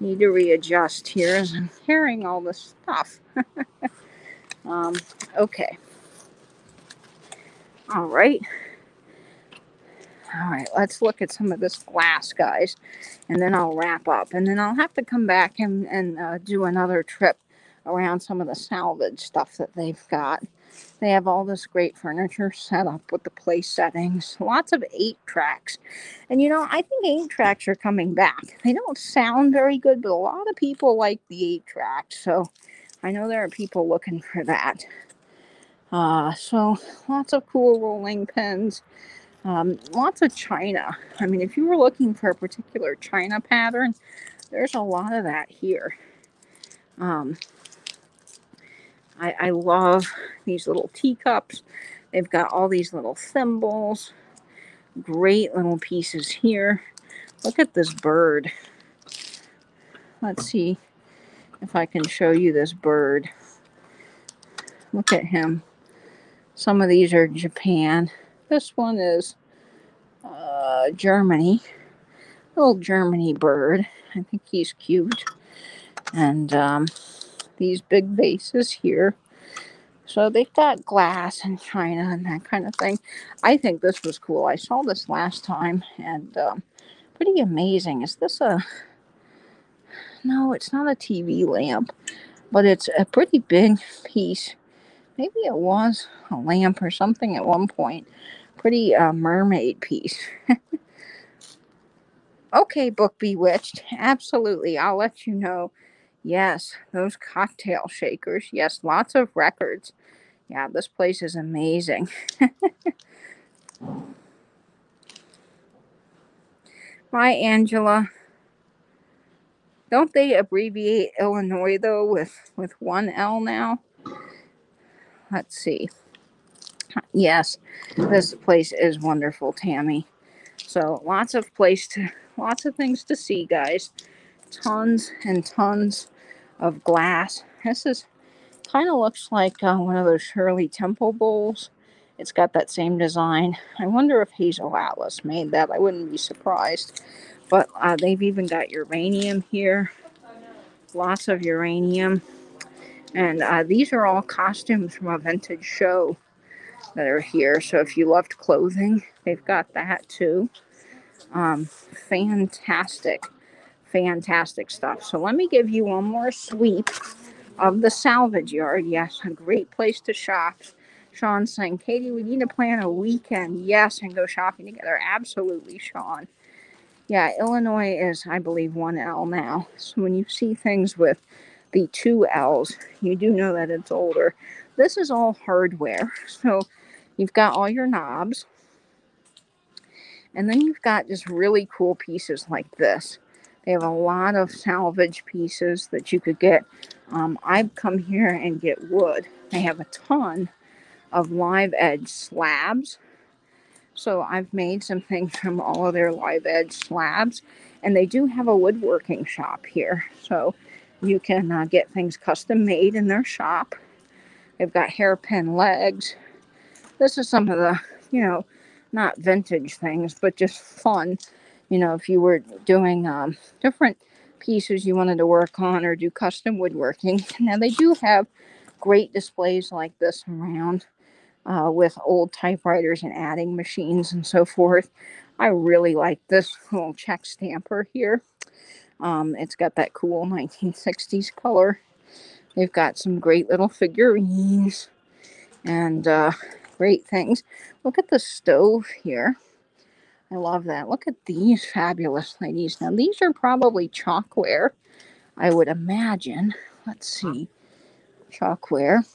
Speaker 1: Need to readjust here as I'm carrying all this stuff. Okay. All right. All right, let's look at some of this glass, guys, and then I'll wrap up. And then I'll have to come back and do another trip around some of the salvage stuff that they've got. They have all this great furniture set up with the place settings. Lots of 8-tracks. And, you know, I think 8-tracks are coming back. They don't sound very good, but a lot of people like the 8-tracks. So I know there are people looking for that. So lots of cool rolling pins. Lots of china. I mean, if you were looking for a particular china pattern, there's a lot of that here. I love these little teacups. They've got all these little thimbles. Great little pieces here. Look at this bird. Let's see if I can show you this bird. Look at him. Some of these are Japan. This one is Germany. Little Germany bird. I think he's cute. And these big vases here. So they've got glass and china and that kind of thing. I think this was cool. I saw this last time and pretty amazing. Is this a... No, it's not a TV lamp, but it's a pretty big piece. Maybe it was a lamp or something at one point. Pretty mermaid piece. Okay, Book Bewitched. Absolutely. I'll let you know. Yes, those cocktail shakers. Yes, lots of records. Yeah, this place is amazing. Hi, Angela. Don't they abbreviate Illinois, though, with one L now? Let's see. Yes, this place is wonderful, Tammy. So lots of things to see, guys. Tons and tons of glass. This is kind of looks like one of those Shirley Temple bowls. It's got that same design. I wonder if Hazel Atlas made that. I wouldn't be surprised. But they've even got uranium here. Lots of uranium. And these are all costumes from a vintage show that are here. So if you loved clothing, they've got that too. Fantastic stuff. So let me give you one more sweep of the salvage yard. Yes, a great place to shop. Sean's saying, Katie, we need to plan a weekend. Yes, and go shopping together. Absolutely, Sean. Yeah, Illinois is, I believe, 1L now. So when you see things with the 2 L's, you do know that it's older. This is all hardware. So you've got all your knobs. And then you've got just really cool pieces like this. They have a lot of salvage pieces that you could get. I've come here and get wood. They have a ton of live edge slabs. So I've made some things from all of their live edge slabs. And they do have a woodworking shop here. So you can get things custom made in their shop. They've got hairpin legs. This is some of the, not vintage things, but just fun. If you were doing different pieces you wanted to work on or do custom woodworking. Now, they do have great displays like this around with old typewriters and adding machines and so forth. I really like this little check stamper here. It's got that cool 1960s color. They've got some great little figurines and great things. Look at the stove here. I love that. Look at these fabulous ladies. Now, these are probably chalkware, I would imagine. Let's see. Chalkware.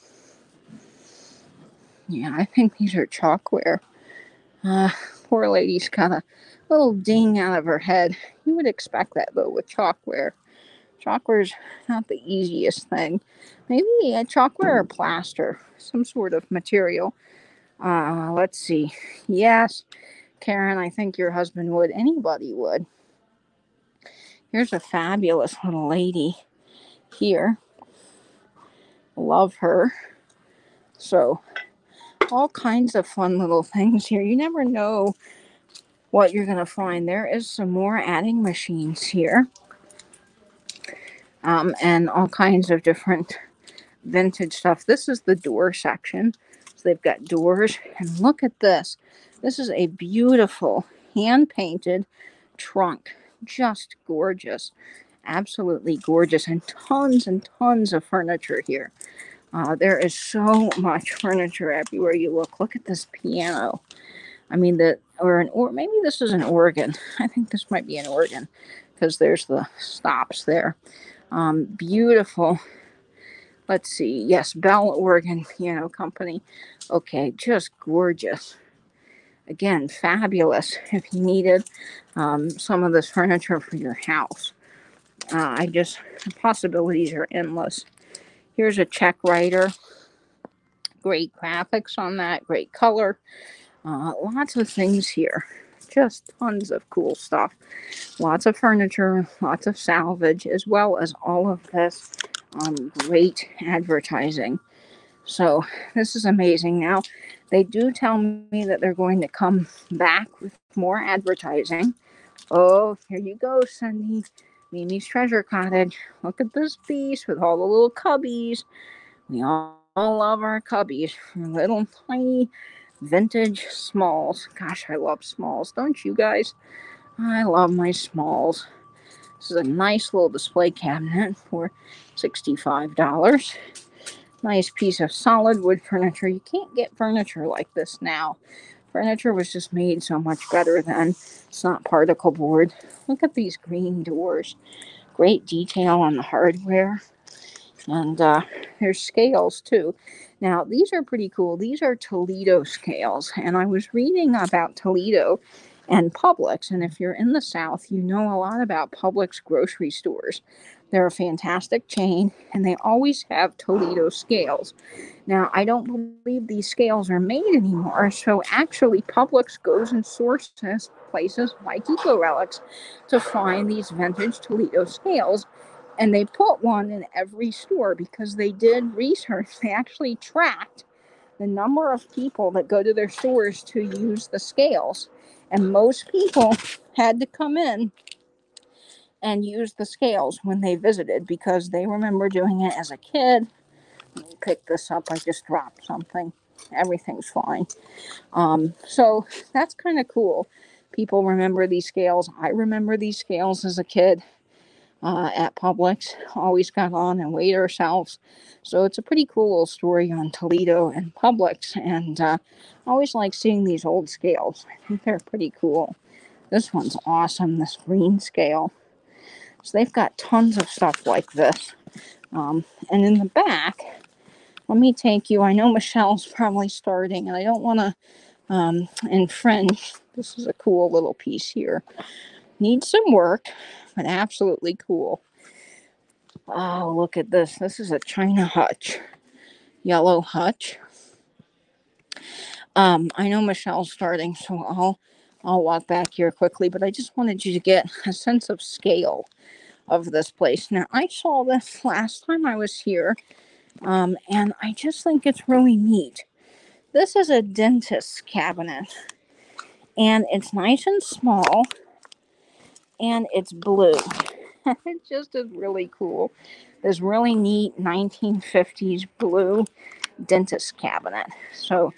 Speaker 1: Yeah, I think these are chalkware. Poor lady's got a little ding out of her head. You would expect that, though, with chalkware. Chalkware's not the easiest thing. Maybe a chalkware or plaster, some sort of material. Let's see. Yes, Karen, I think your husband would. Anybody would. Here's a fabulous little lady here. Love her. So, all kinds of fun little things here. You never know what you're going to find. There is some more adding machines here. And all kinds of different vintage stuff. This is the door section. So they've got doors. And look at this. This is a beautiful hand-painted trunk. Just gorgeous. Absolutely gorgeous. And tons of furniture here. There is so much furniture everywhere you look. Look at this piano. I mean, maybe this is an organ. I think this might be an organ because there's the stops there. Beautiful. Let's see. Yes, Bell Organ Piano Company. Okay, just gorgeous. Again, fabulous if you needed some of this furniture for your house. The possibilities are endless. Here's a check writer. Great graphics on that. Great color. Lots of things here. Just tons of cool stuff. Lots of furniture, lots of salvage, as well as all of this great advertising. So this is amazing. Now, they do tell me that they're going to come back with more advertising. Oh, here you go, Cindy. Mimi's Treasure Cottage. Look at this beast with all the little cubbies. We all love our cubbies. Little tiny vintage smalls. Gosh, I love smalls. Don't you guys? I love my smalls. This is a nice little display cabinet for $65. Nice piece of solid wood furniture. You can't get furniture like this now. Furniture was just made so much better then. It's not particle board. Look at these green doors. Great detail on the hardware. And there's scales too. Now, these are pretty cool. These are Toledo scales. And I was reading about Toledo and Publix. And if you're in the South, you know a lot about Publix grocery stores. They're a fantastic chain, and they always have Toledo scales. Now, I don't believe these scales are made anymore. So actually, Publix goes and sources places like RELICS to find these vintage Toledo scales. And they put one in every store because they did research. They actually tracked the number of people that go to their stores to use the scales. And most people had to come in and use the scales when they visited because they remember doing it as a kid. Let me pick this up. I just dropped something. Everything's fine. So that's kind of cool. People remember these scales. I remember these scales as a kid. At Publix, always got on and weighed ourselves. So it's a pretty cool little story on Toledo and Publix, and I always like seeing these old scales. I think they're pretty cool. This one's awesome, this green scale. So they've got tons of stuff like this. And in the back, let me take you. I know Michelle's probably starting, and I don't want to infringe. This is a cool little piece here. Needs some work, but absolutely cool. Oh, look at this. This is a China hutch. Yellow hutch. I know Michelle's starting, so I'll walk back here quickly, but I just wanted you to get a sense of scale of this place. Now, I saw this last time I was here, and I just think it's really neat. This is a dentist's cabinet, and it's nice and small, and it's blue. It just is really cool. This really neat 1950s blue dentist cabinet. So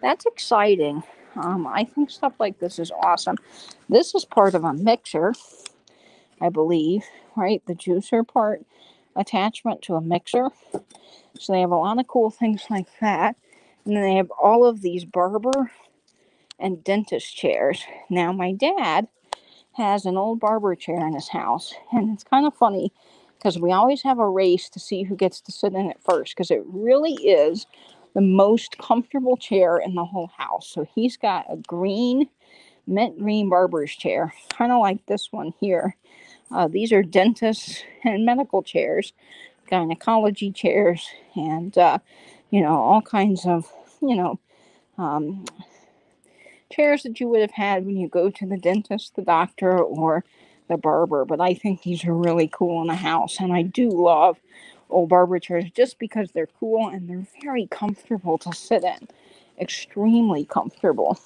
Speaker 1: that's exciting. I think stuff like this is awesome. This is part of a mixer, I believe, right? The juicer part, attachment to a mixer. So they have a lot of cool things like that. And then they have all of these barber and dentist chairs. Now, my dad has an old barber chair in his house, and it's kind of funny because we always have a race to see who gets to sit in it first, because it really is the most comfortable chair in the whole house. So he's got a green mint green barber's chair, kind of like this one here. These are dentist and medical chairs, gynecology chairs, and all kinds of um, chairs that you would have had when you go to the dentist, the doctor, or the barber. But I think these are really cool in the house, and I do love old barber chairs just because they're cool and they're very comfortable to sit in. Extremely comfortable.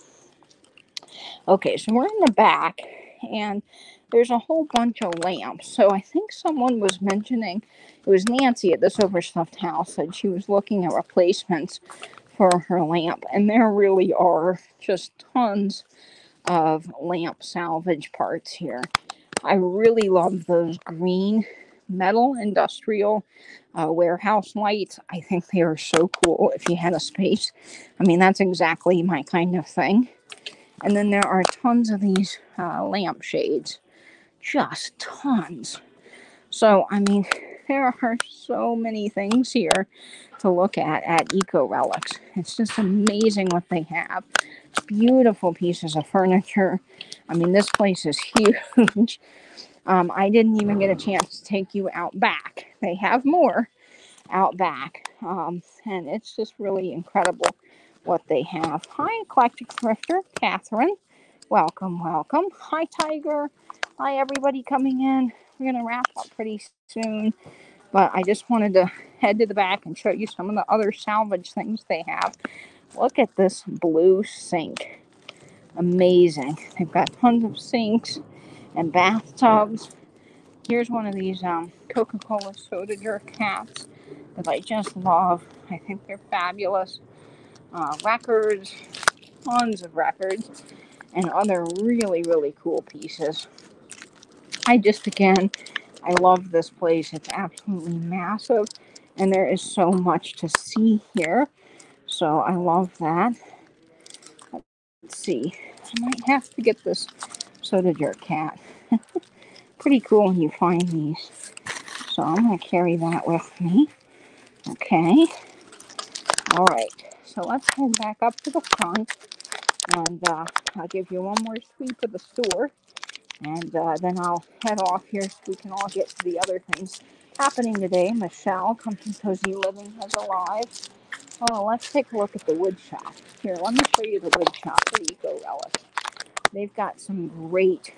Speaker 1: Okay, so we're in the back, and there's a whole bunch of lamps. So I think someone was mentioning, it was Nancy at this overstuffed house, said she was looking at replacements for her lamp, and there really are just tons of lamp salvage parts here. I really love those green metal industrial warehouse lights. I think they are so cool if you had a space. I mean, that's exactly my kind of thing. And then there are tons of these lamp shades. Just tons. So, I mean, there are so many things here to look at Eco-Relics. It's just amazing what they have. Beautiful pieces of furniture. I mean, this place is huge. I didn't even get a chance to take you out back. They have more out back. And it's just really incredible what they have. Hi, Eclectic Thrifter, Catherine. Welcome, welcome. Hi, Tiger. Hi, everybody coming in. We're going to wrap up pretty soon. But I just wanted to head to the back and show you some of the other salvage things they have. Look at this blue sink. Amazing. They've got tons of sinks and bathtubs. Here's one of these Coca-Cola soda jerk hats that I just love. I think they're fabulous. Records, tons of records, and other really, really cool pieces. I love this place. It's absolutely massive, and there is so much to see here. So I love that. Let's see. I might have to get this soda jerk cat. Pretty cool when you find these. So I'm going to carry that with me. Okay. All right. So let's head back up to the front. And I'll give you one more sweep of the store. And then I'll head off here so we can all get to the other things happening today. Michelle, Comfy Cozy Living has arrived. Oh, let's take a look at the wood shop. Here, let me show you the wood shop at Eco-Relics. They've got some great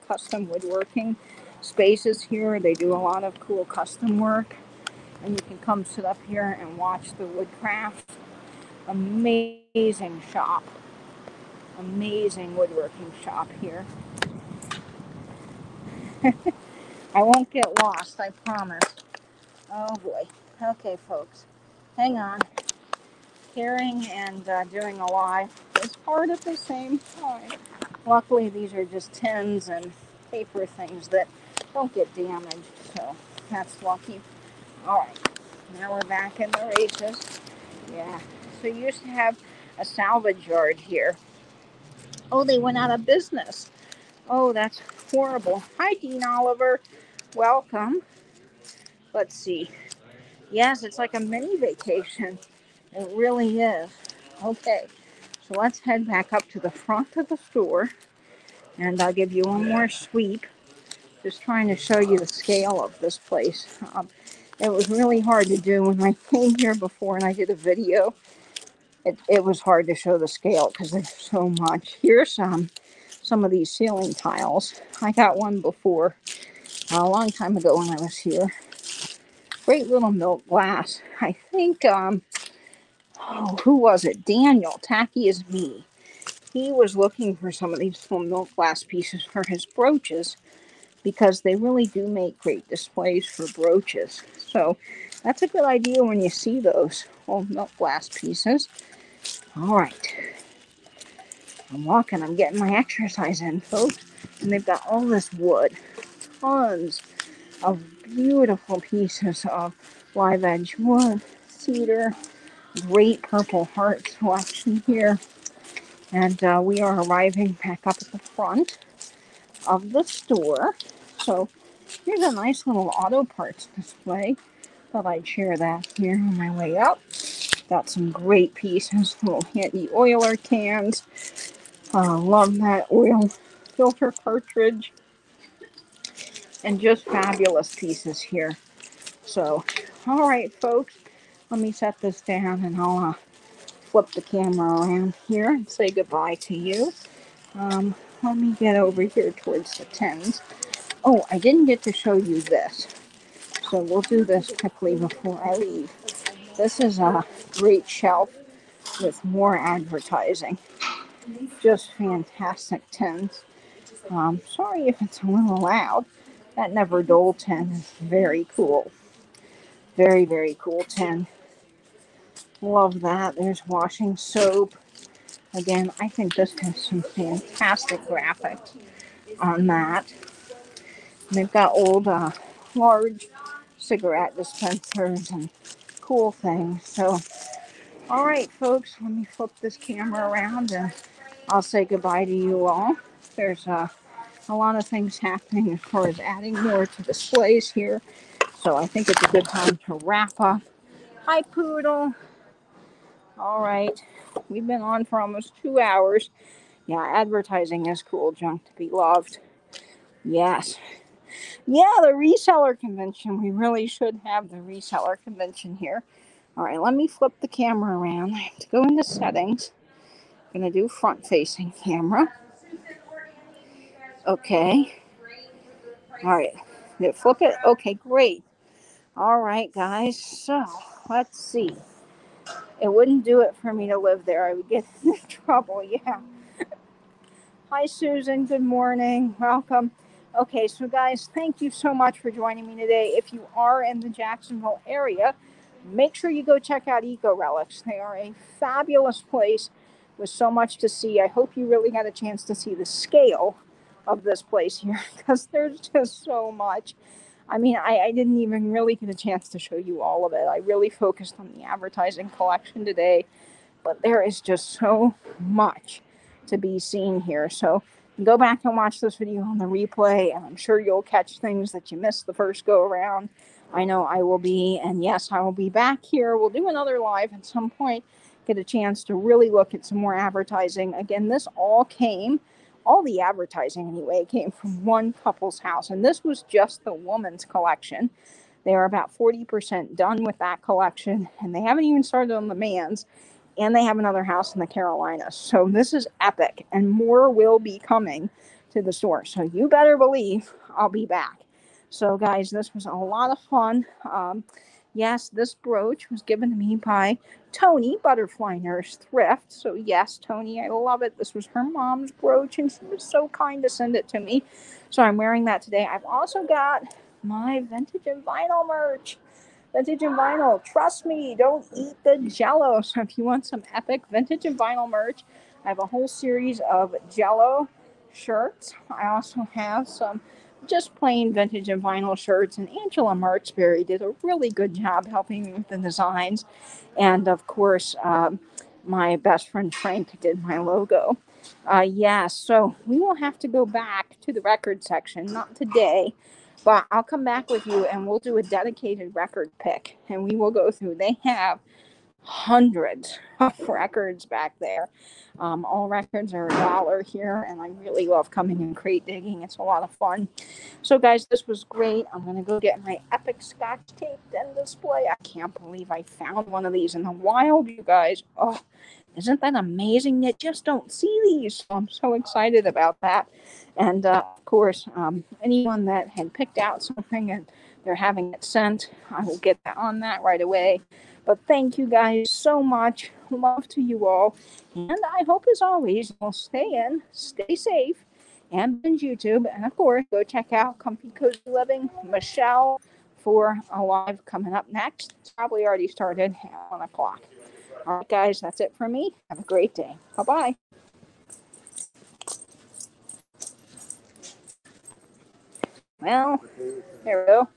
Speaker 1: custom woodworking spaces here. They do a lot of cool custom work. And you can come sit up here and watch the woodcraft. Amazing shop. Amazing woodworking shop here. I won't get lost, I promise. Oh boy. Okay, folks. Hang on. Hearing and doing a live is hard at the same time. Luckily, these are just tins and paper things that don't get damaged, so that's lucky. Alright, now we're back in the races. Yeah, so you used to have a salvage yard here. Oh, they went out of business. Oh, that's horrible. Hi, Dean Oliver. Welcome. Let's see. Yes, it's like a mini vacation. It really is. Okay, so let's head back up to the front of the store, and I'll give you one more sweep. Just trying to show you the scale of this place. It was really hard to do when I came here before and I did a video. It was hard to show the scale because there's so much. Here's some of these ceiling tiles. I got one before a long time ago when I was here. Great little milk glass. I think, who was it? Daniel, Tacky as Me. He was looking for some of these little milk glass pieces for his brooches because they really do make great displays for brooches. So that's a good idea when you see those old milk glass pieces. All right. I'm walking. I'm getting my exercise in, folks. And they've got all this wood. Tons of beautiful pieces of live edge wood, cedar, great Purple Heart selection here. And we are arriving back up at the front of the store. So here's a nice little auto parts display. Thought I'd share that here on my way up. Got some great pieces, little handy oiler cans. Love that oil filter cartridge. And just fabulous pieces here. So, all right, folks, let me set this down and I'll flip the camera around here and say goodbye to you. Let me get over here towards the tins. Oh, I didn't get to show you this. So we'll do this quickly before I leave. This is a great shelf with more advertising. Just fantastic tins. Sorry if it's a little loud. That Never Dull tin is very cool. Very, very cool tin. Love that. There's washing soap. Again, I think this has some fantastic graphics on that. And they've got old, large cigarette dispensers and cool things. So, all right, folks, let me flip this camera around and I'll say goodbye to you all. There's a lot of things happening as far as adding more to displays here. So I think it's a good time to wrap up. Hi, Poodle. All right. We've been on for almost 2 hours. Yeah, advertising is cool junk to be loved. Yes. Yeah, the reseller convention. We really should have the reseller convention here. All right, let me flip the camera around. I have to go into settings. I'm going to do front-facing camera. Okay. All right. Did it flip it? Okay, great. All right, guys. So, let's see. It wouldn't do it for me to live there. I would get in trouble, yeah. Hi, Susan. Good morning. Welcome. Okay, so guys, thank you so much for joining me today. If you are in the Jacksonville area, make sure you go check out Eco-Relics. They are a fabulous place with so much to see. I hope you really got a chance to see the scale of this place here because there's just so much. I mean, I didn't even really get a chance to show you all of it. I really focused on the advertising collection today, but there is just so much to be seen here. So go back and watch this video on the replay, and I'm sure you'll catch things that you missed the first go around. I know I will be, and yes, I will be back here. We'll do another live at some point, get a chance to really look at some more advertising. Again, this all the advertising anyway, came from one couple's house, and this was just the woman's collection. They are about 40% done with that collection, and they haven't even started on the man's. And they have another house in the Carolinas. So this is epic, and more will be coming to the store. So you better believe I'll be back. So guys, this was a lot of fun. Yes, this brooch was given to me by Tony, Butterfly Nurse Thrift. So yes, Tony, I love it. This was her mom's brooch, and she was so kind to send it to me. So I'm wearing that today. I've also got my vintage and vinyl merch. Vintage and vinyl, trust me, don't eat the Jello. So if you want some epic vintage and vinyl merch, I have a whole series of Jello shirts. I also have some just plain vintage and vinyl shirts, and Angela Marksberry did a really good job helping me with the designs. And of course, my best friend Frank did my logo. Yes, so we will have to go back to the record section, not today. But I'll come back with you and we'll do a dedicated record pick. And we will go through. They have hundreds of records back there. All records are $1 here. And I really love coming and crate digging. It's a lot of fun. So guys, this was great. I'm going to go get my epic Scotch tape and display. I can't believe I found one of these in the wild, you guys. Oh, isn't that amazing? You just don't see these. So I'm so excited about that. And of course, anyone that had picked out something and they're having it sent, I will get on that right away. But thank you guys so much. Love to you all. And I hope, as always, you'll stay in, stay safe, and binge YouTube. And of course, go check out Comfy Cozy Living, Michelle, for a live coming up next. It's probably already started at 1 o'clock. All right, guys, that's it for me. Have a great day. Bye-bye. Well, there we go.